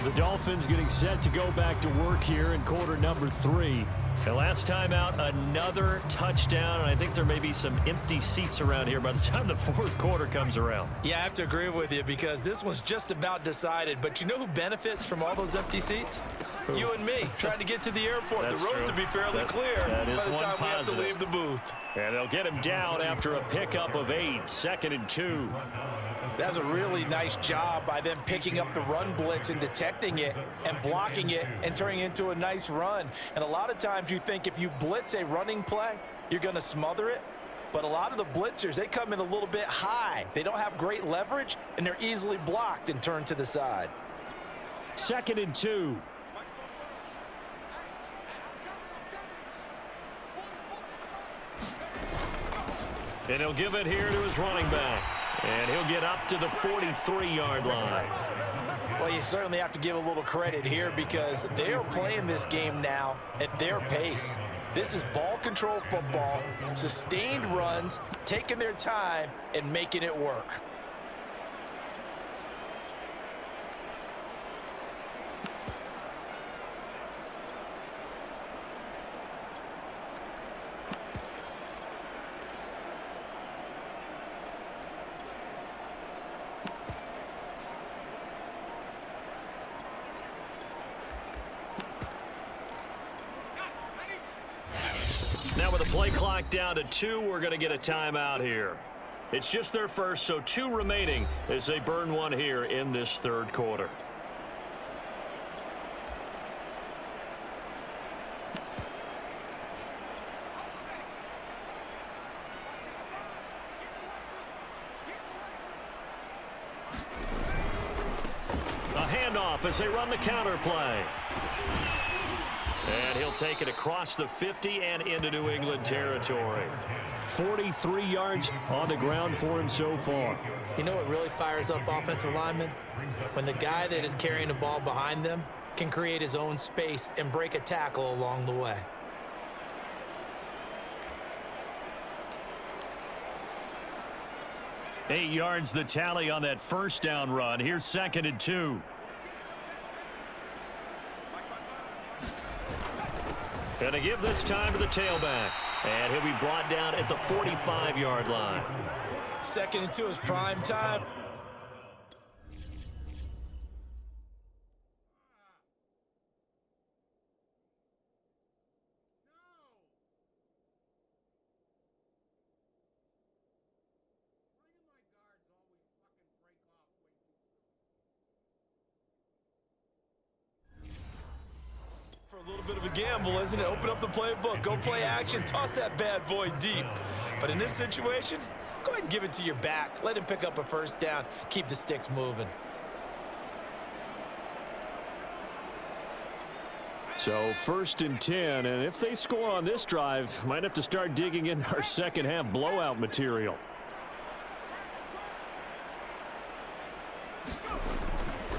The Dolphins getting set to go back to work here in quarter number 3. And last time out, another touchdown, and I think there may be some empty seats around here by the time the fourth quarter comes around. Yeah, I have to agree with you because this one's just about decided. But you know who benefits from all those empty seats? Who? You and me, trying to get to the airport. The roads will be fairly clear by the time we have to leave the booth. And they'll get him down after a pickup of 8, 2nd and 2. That's a really nice job by them picking up the run blitz and detecting it and blocking it and turning it into a nice run. And a lot of times you think if you blitz a running play, you're going to smother it. But a lot of the blitzers, they come in a little bit high. They don't have great leverage, and they're easily blocked and turned to the side. 2nd and 2. And he'll give it here to his running back. And he'll get up to the 43-yard line. Well, you certainly have to give a little credit here because they are playing this game now at their pace. This is ball control football, sustained runs, taking their time and making it work. Now with the play clock down to 2, we're going to get a timeout here. It's just their first, so 2 remaining as they burn one here in this third quarter. A handoff as they run the counter play. And he'll take it across the 50 and into New England territory. 43 yards on the ground for him so far. You know what really fires up offensive linemen? When the guy that is carrying the ball behind them can create his own space and break a tackle along the way. Eight yards the tally on that first down run. Here's 2nd and 2. And to give this time to the tailback. And he'll be brought down at the 45-yard line. 2nd and 2 is prime time. A little bit of a gamble, isn't it? Open up the playbook, go play action, toss that bad boy deep. But in this situation, go ahead and give it to your back. Let him pick up a first down. Keep the sticks moving. So 1st and 10, and if they score on this drive, might have to start digging in our second half blowout material.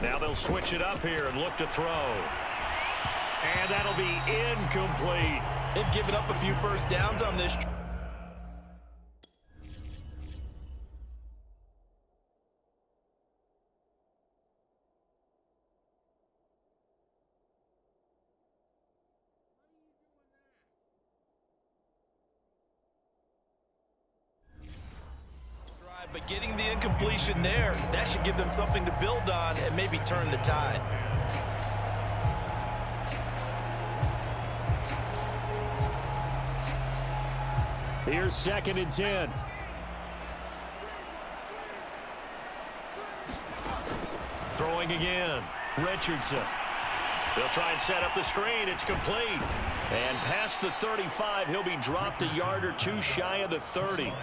Now they'll switch it up here and look to throw. And that'll be incomplete. They've given up a few first downs on this. But getting the incompletion there, that should give them something to build on and maybe turn the tide. Here's 2nd and 10. Throwing again. Richardson. They'll try and set up the screen. It's complete. And past the 35, he'll be dropped a yard or 2 shy of the 30.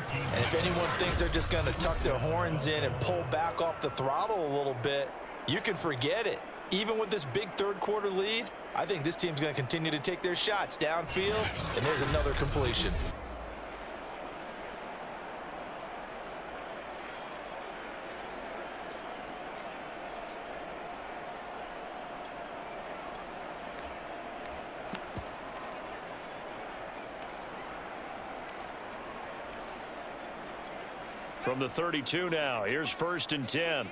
And if anyone thinks they're just going to tuck their horns in and pull back off the throttle a little bit, you can forget it. Even with this big third quarter lead, I think this team's going to continue to take their shots downfield, and there's another completion. From the 32 now, here's 1st and 10.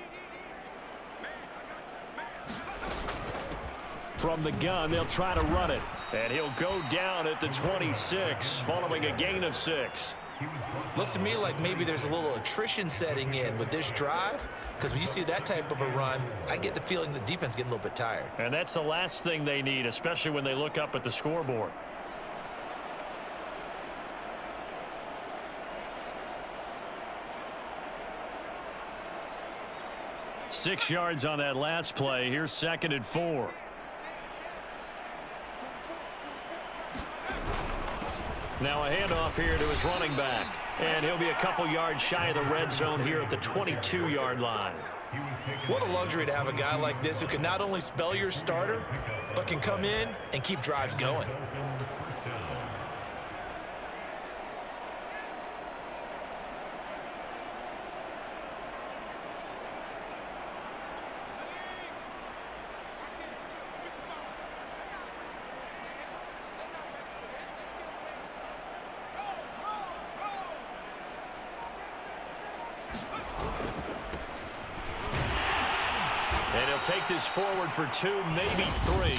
From the gun, they'll try to run it. And he'll go down at the 26, following a gain of 6. Looks to me like maybe there's a little attrition setting in with this drive, because when you see that type of a run, I get the feeling the defense getting a little bit tired. And that's the last thing they need, especially when they look up at the scoreboard. Six yards on that last play. Here's 2nd and 4. Now a handoff here to his running back. And he'll be a couple yards shy of the red zone here at the 22-yard line. What a luxury to have a guy like this who can not only spell your starter, but can come in and keep drives going. And he'll take this forward for 2, maybe 3.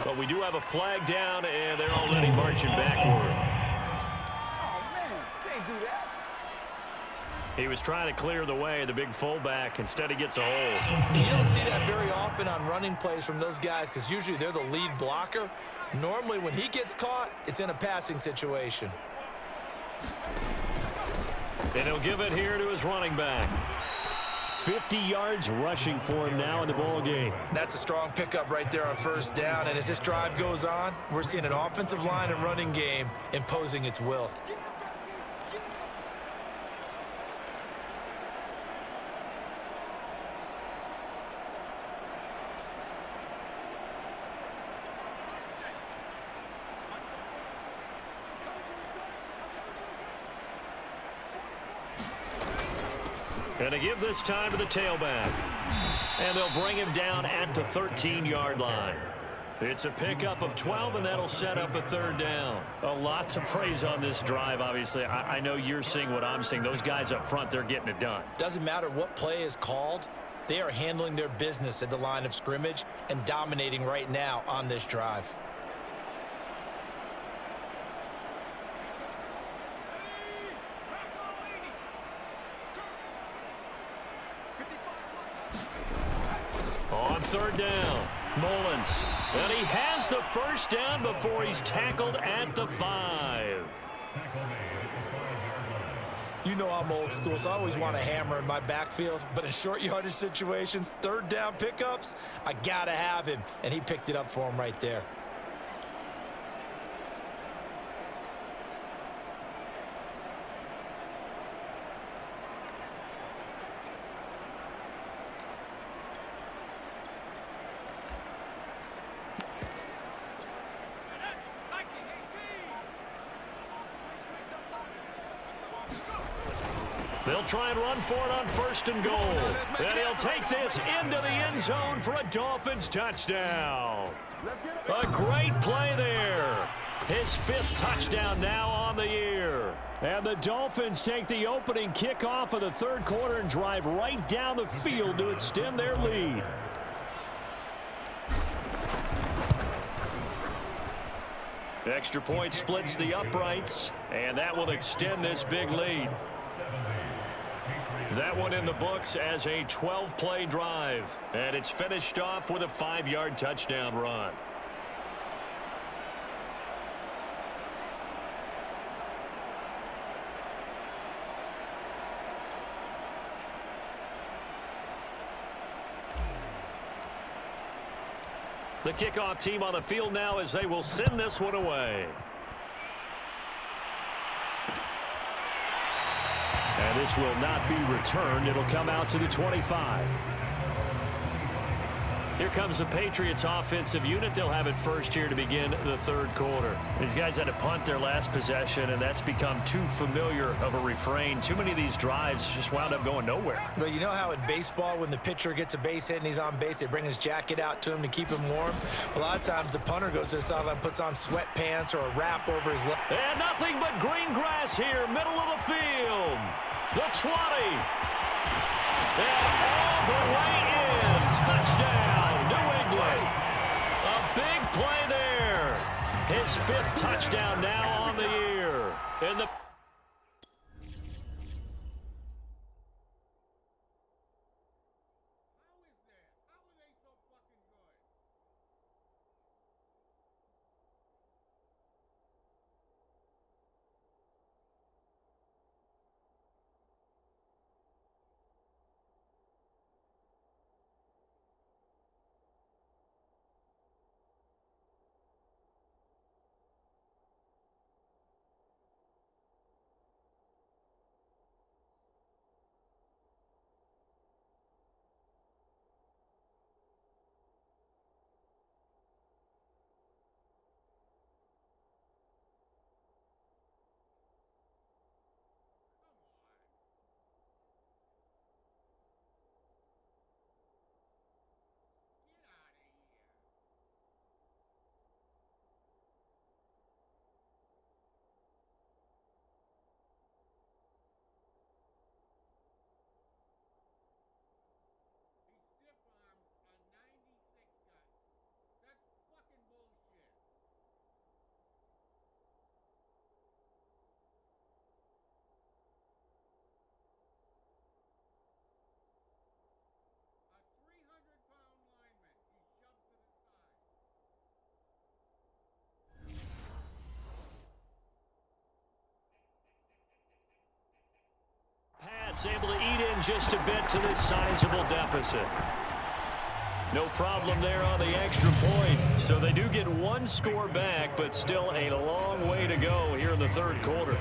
But we do have a flag down, and they're already marching backward. Oh, man, can't do that. He was trying to clear the way, the big fullback. Instead, he gets a hold. You don't see that very often on running plays from those guys because usually they're the lead blocker. Normally, when he gets caught, it's in a passing situation. And he'll give it here to his running back. 50 yards rushing for him now in the ball game. That's a strong pickup right there on 1st down. And as this drive goes on, we're seeing an offensive line and running game imposing its will. And to give this time to the tailback. And they'll bring him down at the 13-yard line. It's a pickup of 12, and that'll set up a 3rd down. A lot to praise on this drive, obviously. I know you're seeing what I'm seeing. Those guys up front, they're getting it done. Doesn't matter what play is called. They are handling their business at the line of scrimmage and dominating right now on this drive. On 3rd down, Mullins. And he has the 1st down before he's tackled at the 5. You know I'm old school, so I always want a hammer in my backfield. But in short yardage situations, 3rd down pickups, I got to have him. And he picked it up for him right there. They'll try and run for it on 1st and goal. And he'll take this into the end zone for a Dolphins touchdown. A great play there. His 5th touchdown now on the year. And the Dolphins take the opening kickoff of the 3rd quarter and drive right down the field to extend their lead. The extra point splits the uprights, and that will extend this big lead. That one in the books as a 12-play drive, and it's finished off with a 5-yard touchdown run. The kickoff team on the field now as they will send this one away. And this will not be returned. It'll come out to the 25. Here comes the Patriots offensive unit. They'll have it first here to begin the 3rd quarter. These guys had to punt their last possession, and that's become too familiar of a refrain. Too many of these drives just wound up going nowhere. But you know how in baseball, when the pitcher gets a base hit and he's on base, they bring his jacket out to him to keep him warm? A lot of times the punter goes to the sideline, puts on sweatpants or a wrap over his leg. And nothing but green grass here, middle of the field. The 20. And all the way in. Touchdown, New England. A big play there. His 5th touchdown now on the year. And the able to eat in just a bit to this sizable deficit. No problem there on the extra point. So they do get one score back, but still a long way to go here in the 3rd quarter.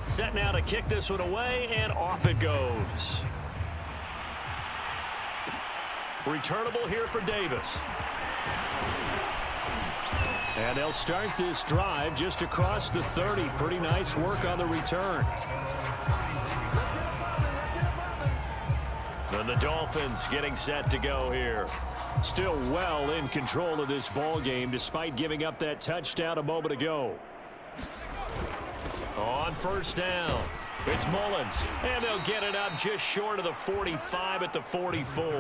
Set now to kick this one away, and off it goes. Returnable here for Davis. And they'll start this drive just across the 30. Pretty nice work on the return. And the Dolphins getting set to go here. Still well in control of this ball game despite giving up that touchdown a moment ago. On 1st down, it's Mullins. And they'll get it up just short of the 45 at the 44.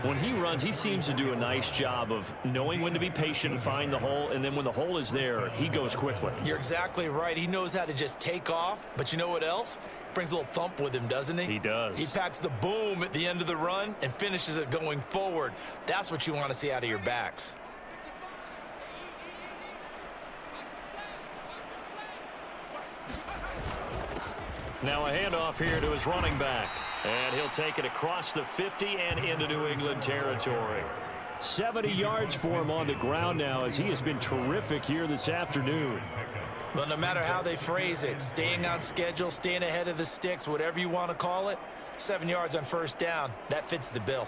When he runs, he seems to do a nice job of knowing when to be patient and find the hole, and then when the hole is there, he goes quickly. You're exactly right. He knows how to just take off, but you know what else? Brings a little thump with him, doesn't he? He does. He packs the boom at the end of the run and finishes it going forward. That's what you want to see out of your backs. Now a handoff here to his running back. And he'll take it across the 50 and into New England territory. 70 yards for him on the ground now, as he has been terrific here this afternoon. Well, no matter how they phrase it, staying on schedule, staying ahead of the sticks, whatever you want to call it, 7 yards on 1st down, that fits the bill.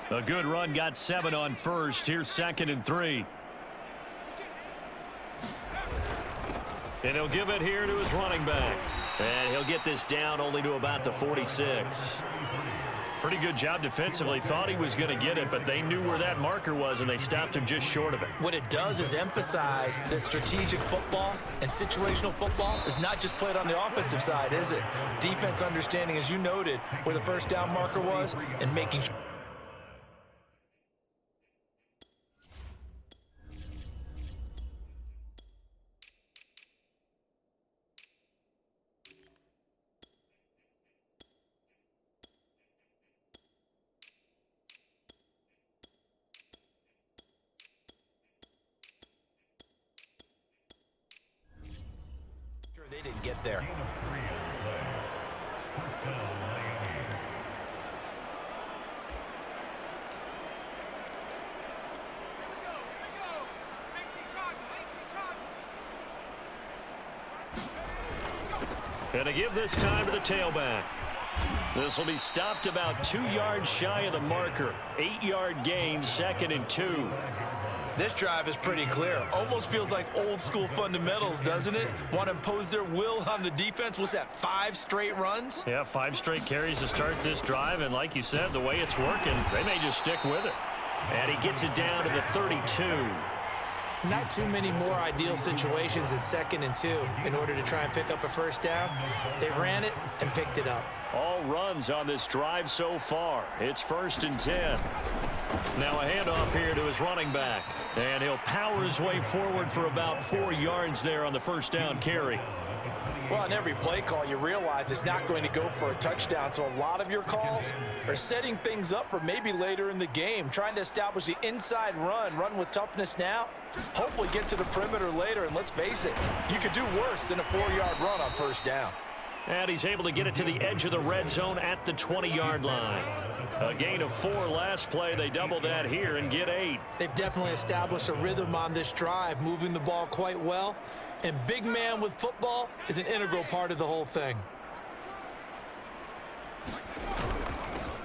A good run, got 7 on 1st. Here's 2nd and 3. And he'll give it here to his running back. And he'll get this down only to about the 46. Pretty good job defensively. Thought he was going to get it, but they knew where that marker was, and they stopped him just short of it. What it does is emphasize that strategic football and situational football is not just played on the offensive side, is it? Defense understanding, as you noted, where the 1st down marker was and making sure. They didn't get there. And to give this time to the tailback. This will be stopped about 2 yards shy of the marker. 8-yard gain, 2nd and 2. This drive is pretty clear. Almost feels like old school fundamentals, doesn't it? Want to impose their will on the defense. What's that, 5 straight runs? Yeah, 5 straight carries to start this drive. And like you said, the way it's working, they may just stick with it. And he gets it down to the 32. Not too many more ideal situations in 2nd and 2 in order to try and pick up a first down. They ran it and picked it up. All runs on this drive so far. It's 1st and 10. Now a handoff here to his running back. And he'll power his way forward for about 4 yards there on the first down carry. Well, on every play call, you realize it's not going to go for a touchdown. So a lot of your calls are setting things up for maybe later in the game, trying to establish the inside run with toughness now, hopefully get to the perimeter later. And let's face it, you could do worse than a 4-yard run on first down. And he's able to get it to the edge of the red zone at the 20-yard line. A gain of 4 last play. They double that here and get 8. They've definitely established a rhythm on this drive, moving the ball quite well. And big man with football is an integral part of the whole thing.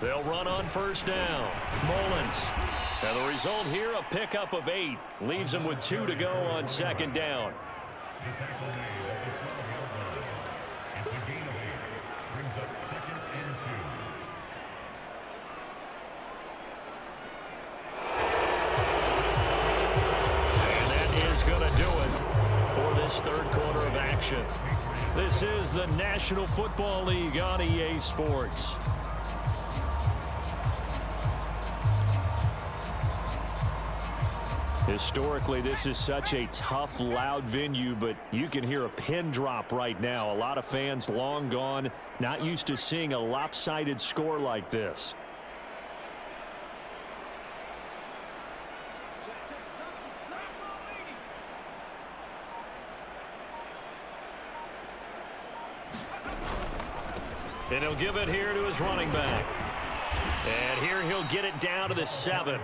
They'll run on first down. Mullins. And the result here, a pickup of 8. Leaves him with 2 to go on 2nd down. And that is going to do it for this 3rd quarter of action. This is the National Football League on EA Sports. Historically, this is such a tough, loud venue, but you can hear a pin drop right now. A lot of fans long gone, not used to seeing a lopsided score like this. And he'll give it here to his running back. And here he'll get it down to the 7.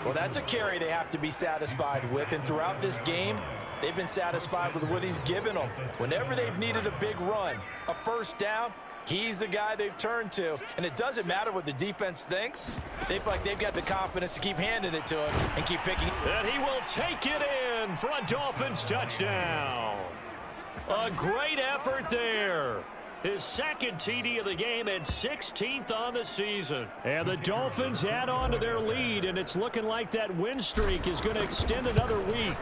Well, that's a carry they have to be satisfied with. And throughout this game, they've been satisfied with what he's given them. Whenever they've needed a big run, a first down, he's the guy they've turned to. And it doesn't matter what the defense thinks. They feel like they've got the confidence to keep handing it to him and keep picking. And he will take it in for a Dolphins touchdown. A great effort there. His 2nd TD of the game and 16th on the season. And the Dolphins add on to their lead, and it's looking like that win streak is going to extend another week.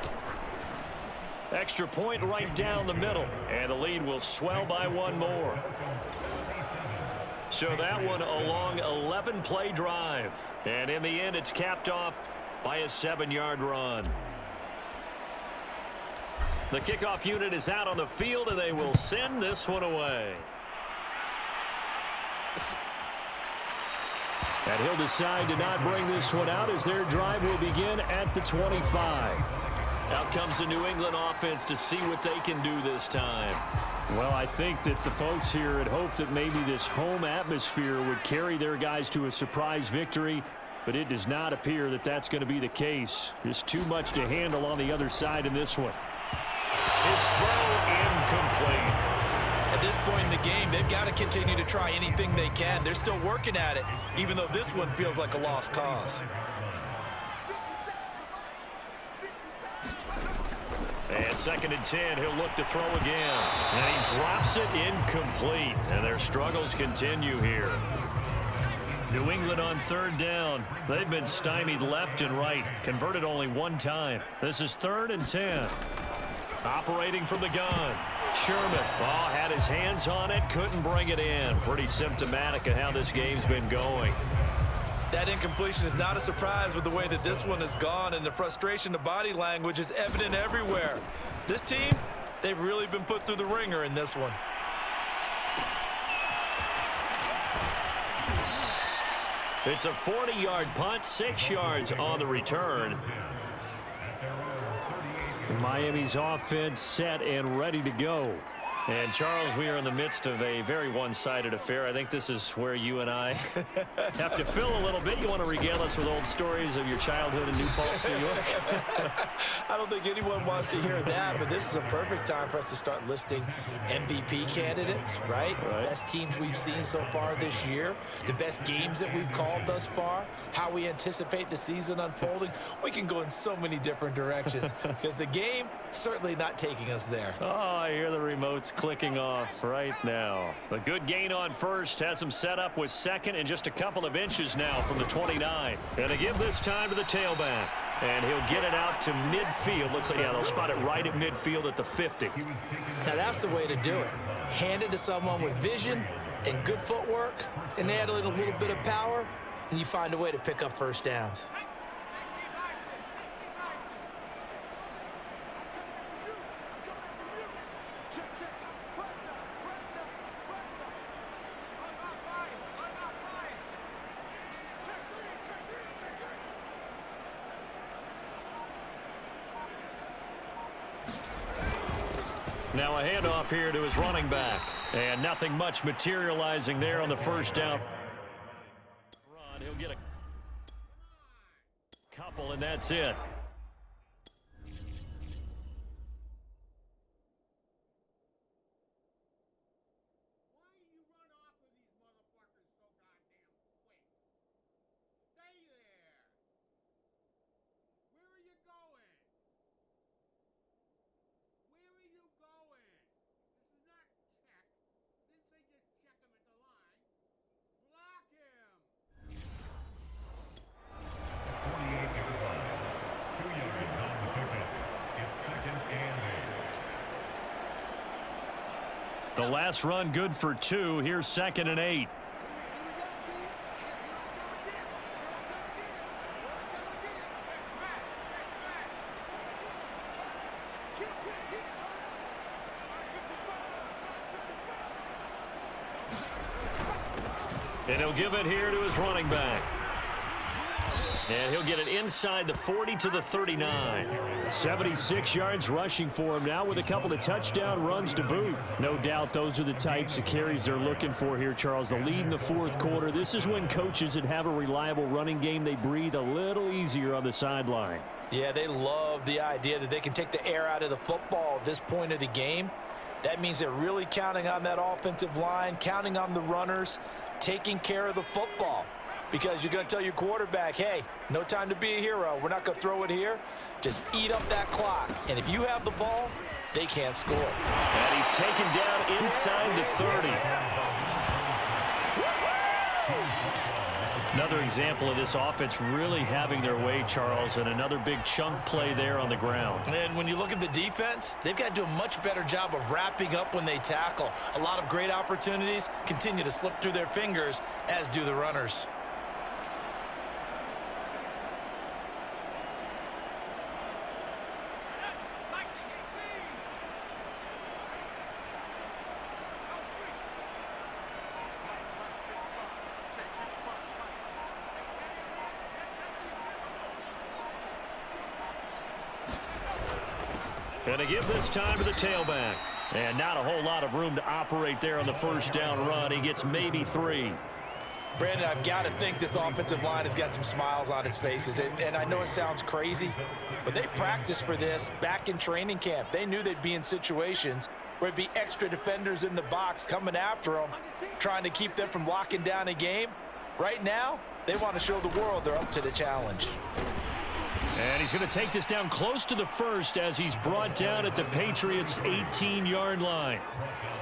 Extra point right down the middle, and the lead will swell by 1 more. So that one a long 11-play drive. And in the end, it's capped off by a 7-yard run. The kickoff unit is out on the field, and they will send this one away. And he'll decide to not bring this one out as their drive will begin at the 25. Out comes the New England offense to see what they can do this time. Well, I think that the folks here had hoped that maybe this home atmosphere would carry their guys to a surprise victory, but it does not appear that that's going to be the case. There's too much to handle on the other side in this one. His throw incomplete. At this point in the game, they've got to continue to try anything they can. They're still working at it, even though this one feels like a lost cause. And 2nd and 10, he'll look to throw again. And he drops it incomplete. And their struggles continue here. New England on 3rd down. They've been stymied left and right. Converted only 1 time. This is 3rd and 10. Operating from the gun. Sherman, had his hands on it, couldn't bring it in. Pretty symptomatic of how this game's been going. That incompletion is not a surprise with the way that this one has gone, and the frustration, the body language is evident everywhere. This team, they've really been put through the ringer in this one. It's a 40-yard punt, 6 yards on the return. Miami's offense set and ready to go. And, Charles, we are in the midst of a very one-sided affair. I think this is where you and I have to fill a little bit. You want to regale us with old stories of your childhood in New Paltz, New York? I don't think anyone wants to hear that, but this is a perfect time for us to start listing MVP candidates, right? Best teams we've seen so far this year, the best games that we've called thus far, how we anticipate the season unfolding. We can go in so many different directions because the game certainly not taking us there. Oh, I hear the remotes clicking off right now. A good gain on first has him set up with 2nd and just a couple of inches now from the 29. And to give this time to the tailback. And he'll get it out to midfield. Let's say, yeah, they'll spot it right at midfield at the 50. Now, that's the way to do it. Hand it to someone with vision and good footwork, and add in a little bit of power, and you find a way to pick up first downs. Now a handoff here to his running back. And nothing much materializing there on the first down. Run, he'll get a couple, and that's it. The last run good for 2. Here's 2nd and 8. And he'll give it here to his running back. And he'll get it inside the 40 to the 39. 76 yards rushing for him now with a couple of touchdown runs to boot. No doubt those are the types of carries they're looking for here, Charles. The lead in the fourth quarter. This is when coaches that have a reliable running game, they breathe a little easier on the sideline. Yeah, they love the idea that they can take the air out of the football at this point of the game. That means they're really counting on that offensive line, counting on the runners, taking care of the football. Because you're going to tell your quarterback, hey, no time to be a hero. We're not going to throw it here. Just eat up that clock. And if you have the ball, they can't score. And he's taken down inside the 30. Another example of this offense really having their way, Charles, and another big chunk play there on the ground. And when you look at the defense, they've got to do a much better job of wrapping up when they tackle. A lot of great opportunities continue to slip through their fingers, as do the runners. And they give this time to the tailback. And not a whole lot of room to operate there on the first down run. He gets maybe 3. Brandon, I've got to think this offensive line has got some smiles on its faces. And I know it sounds crazy, but they practiced for this back in training camp. They knew they'd be in situations where it'd be extra defenders in the box coming after them, trying to keep them from locking down a game. Right now, they want to show the world they're up to the challenge. And he's going to take this down close to the first as he's brought down at the Patriots' 18-yard line.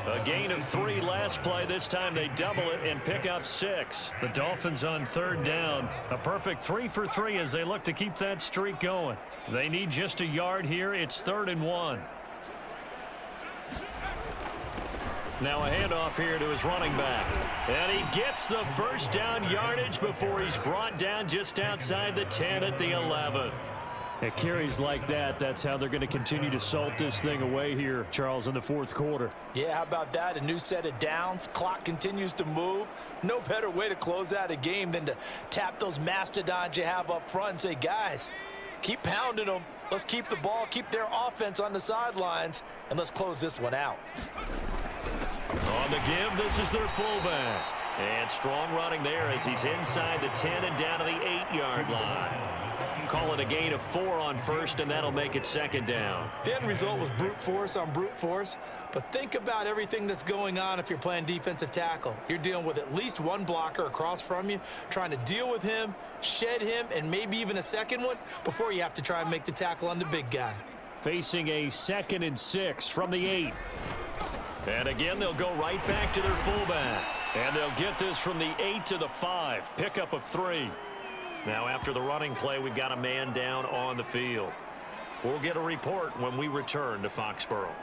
A gain of 3 last play. This time they double it and pick up 6. The Dolphins on 3rd down. A perfect 3 for 3 as they look to keep that streak going. They need just a yard here. It's 3rd and 1. Now a handoff here to his running back. And he gets the first down yardage before he's brought down just outside the 10 at the 11. At carries like that, that's how they're going to continue to salt this thing away here, Charles, in the fourth quarter. Yeah, how about that? A new set of downs. Clock continues to move. No better way to close out a game than to tap those mastodons you have up front and say, guys, keep pounding them. Let's keep the ball, keep their offense on the sidelines, and let's close this one out. On the give, this is their fullback. And strong running there as he's inside the 10 and down to the 8-yard line. Call it a gain of 4 on first, and that'll make it 2nd down. The end result was brute force on brute force, but think about everything that's going on if you're playing defensive tackle. You're dealing with at least one blocker across from you, trying to deal with him, shed him, and maybe even a second one before you have to try and make the tackle on the big guy. Facing a 2nd and 6 from the 8. And again, they'll go right back to their fullback. And they'll get this from the 8 to the 5. Pickup of 3. Now, after the running play, we've got a man down on the field. We'll get a report when we return to Foxborough.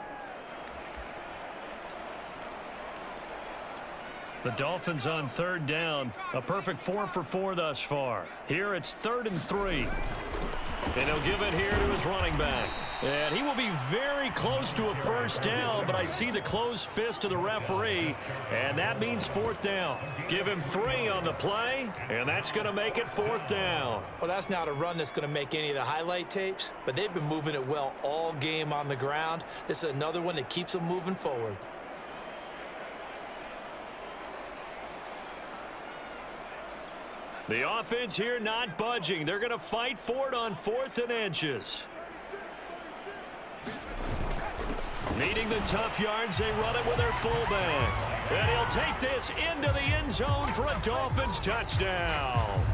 The Dolphins on third down. A perfect 4 for 4 thus far. Here it's 3rd and 3. And he'll give it here to his running back. And he will be very close to a first down, but I see the closed fist of the referee, and that means 4th down. Give him 3 on the play, and that's going to make it 4th down. Well, that's not a run that's going to make any of the highlight tapes, but they've been moving it well all game on the ground. This is another one that keeps them moving forward. The offense here not budging. They're going to fight for it on 4th and inches. Needing the tough yards, they run it with their fullback. And he'll take this into the end zone for a Dolphins touchdown.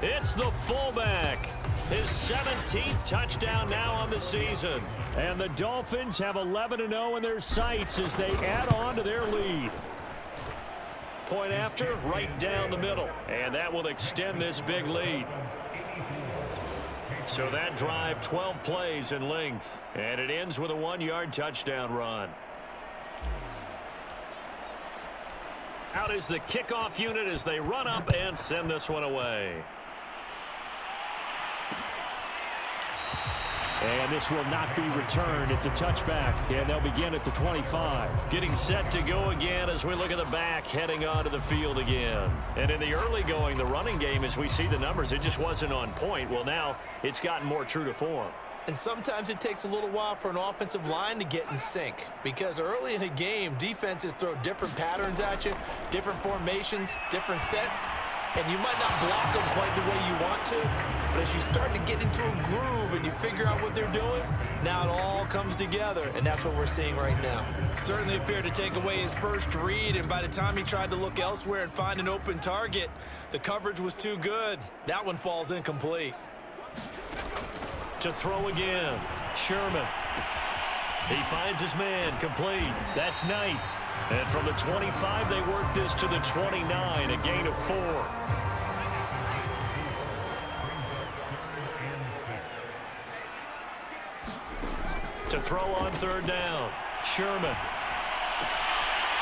It's the fullback. His 17th touchdown now on the season. And the Dolphins have 11-0 in their sights as they add on to their lead. Point after, right down the middle. And that will extend this big lead. So that drive, 12 plays in length. And it ends with a 1-yard touchdown run. Out is the kickoff unit as they run up and send this one away. And this will not be returned. It's a touchback, and they'll begin at the 25. Getting set to go again as we look at the back, heading onto the field again. And in the early going, the running game, as we see the numbers, it just wasn't on point. Well, now it's gotten more true to form. And sometimes it takes a little while for an offensive line to get in sync, because early in a game, defenses throw different patterns at you, different formations, different sets, and you might not block them quite the way you want to, but as you start to get into a groove and you figure out what they're doing, now it all comes together, and that's what we're seeing right now. Certainly appeared to take away his first read, and by the time he tried to look elsewhere and find an open target, the coverage was too good. That one falls incomplete. To throw again, Sherman. He finds his man, complete. That's Knight. And from the 25, they work this to the 29, a gain of 4. To throw on third down, Sherman.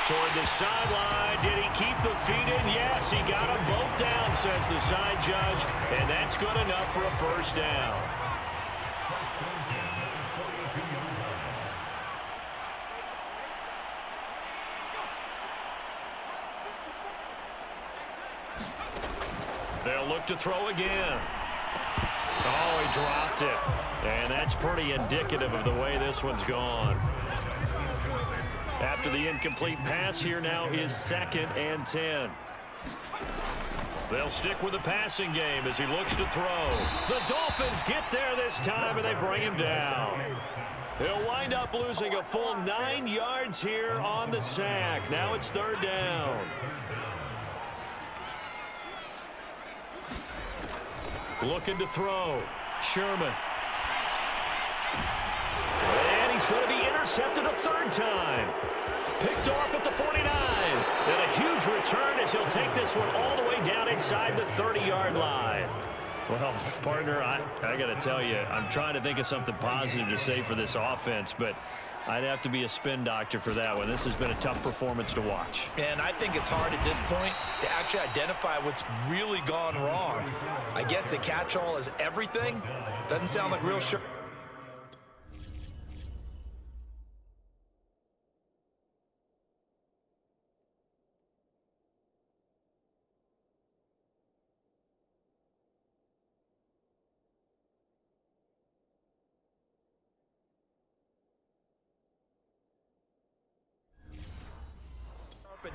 Toward the sideline, did he keep the feet in? Yes, he got them both down, says the side judge, and that's good enough for a first down. They'll look to throw again. Oh, he dropped it. And that's pretty indicative of the way this one's gone. After the incomplete pass, here now is 2nd and 10. They'll stick with the passing game as he looks to throw. The Dolphins get there this time, and they bring him down. He'll wind up losing a full 9 yards here on the sack. Now it's 3rd down. Looking to throw. Sherman. And he's going to be intercepted a 3rd time. Picked off at the 49. And a huge return as he'll take this one all the way down inside the 30-yard line. Well, partner, I got to tell you, I'm trying to think of something positive to say for this offense, but I'd have to be a spin doctor for that one. This has been a tough performance to watch. And I think it's hard at this point to actually identify what's really gone wrong. I guess the catch-all is everything. Doesn't sound like real sure.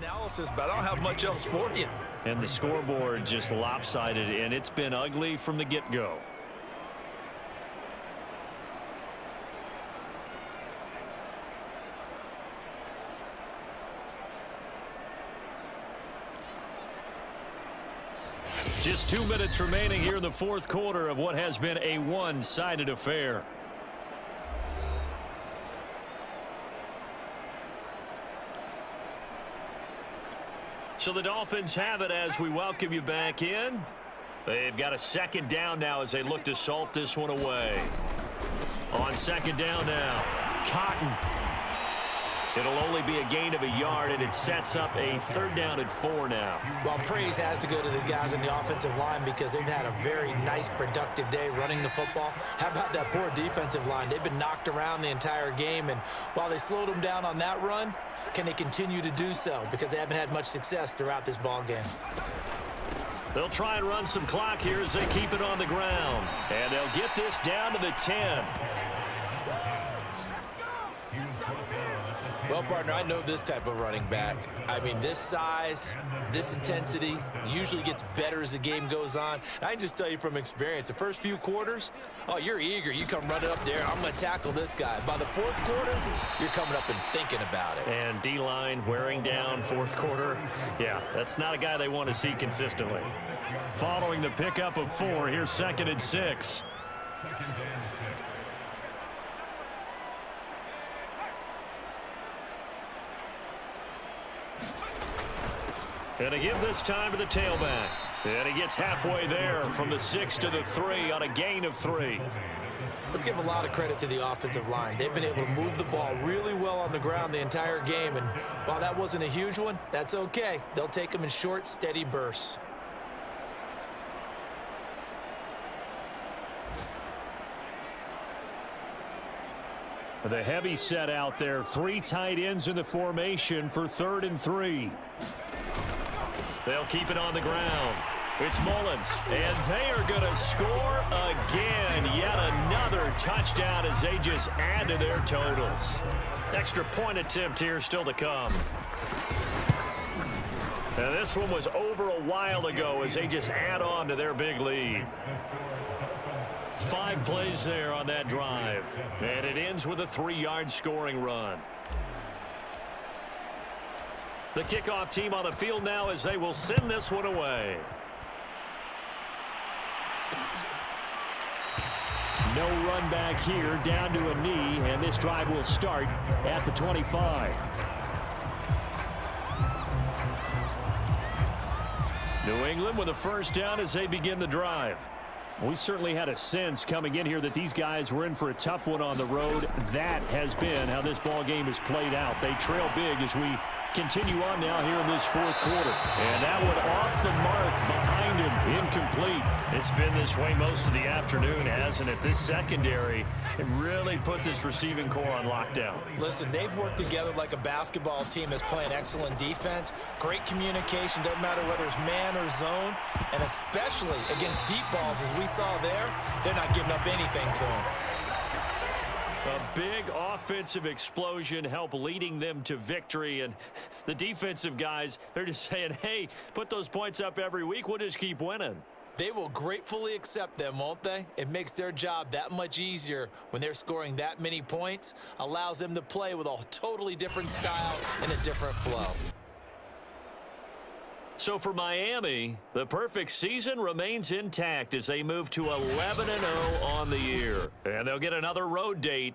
Analysis, but I don't have much else for you. And the scoreboard just lopsided, and it's been ugly from the get-go. Just 2 minutes remaining here in the 4th quarter of what has been a one-sided affair. So the Dolphins have it as we welcome you back in. They've got a second down now as they look to salt this one away. On second down now, Cotton. It'll only be a gain of a yard, and it sets up a 3rd down and 4 now. Well, praise has to go to the guys on the offensive line because they've had a very nice, productive day running the football. How about that poor defensive line? They've been knocked around the entire game, and while they slowed them down on that run, can they continue to do so? Because they haven't had much success throughout this ball game. They'll try and run some clock here as they keep it on the ground. And they'll get this down to the 10. Well, partner, I know this type of running back. I mean, this size, this intensity usually gets better as the game goes on. And I can just tell you from experience, the first few quarters, oh, you're eager. You come running up there, I'm going to tackle this guy. By the 4th quarter, you're coming up and thinking about it. And D-line wearing down 4th quarter. Yeah, that's not a guy they want to see consistently. Following the pickup of 4, here's 2nd and 6. And to give this time to the tailback. And he gets halfway there from the 6 to the 3 on a gain of 3. Let's give a lot of credit to the offensive line. They've been able to move the ball really well on the ground the entire game. And while that wasn't a huge one, that's okay. They'll take them in short, steady bursts. The heavy set out there. 3 tight ends in the formation for 3rd and 3. They'll keep it on the ground. It's Mullins, and they are going to score again. Yet another touchdown as they just add to their totals. Extra point attempt here still to come. And this one was over a while ago as they just add on to their big lead. 5 plays there on that drive. And it ends with a 3-yard scoring run. The kickoff team on the field now as they will send this one away. No run back here, down to a knee, and this drive will start at the 25. New England with a 1st down as they begin the drive. We certainly had a sense coming in here that these guys were in for a tough one on the road. That has been how this ball game has played out. They trail big as we continue on now here in this 4th quarter. And that one off the mark behind him, incomplete. It's been this way most of the afternoon, hasn't it? This secondary really put this receiving core on lockdown. Listen, they've worked together like a basketball team that's playing excellent defense. Great communication, doesn't matter whether it's man or zone. And especially against deep balls, as we saw there, they're not giving up anything to them. A big offensive explosion helped leading them to victory. And the defensive guys, they're just saying, hey, put those points up every week. We'll just keep winning. They will gratefully accept them, won't they? It makes their job that much easier when they're scoring that many points. Allows them to play with a totally different style and a different flow. So for Miami, the perfect season remains intact as they move to 11-0 on the year. And they'll get another road date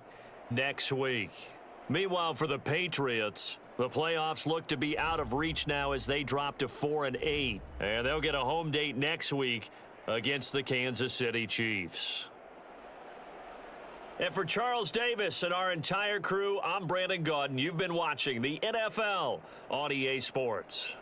next week. Meanwhile, for the Patriots, the playoffs look to be out of reach now as they drop to 4-8. And they'll get a home date next week against the Kansas City Chiefs. And for Charles Davis and our entire crew, I'm Brandon Gaudin. You've been watching the NFL on EA Sports.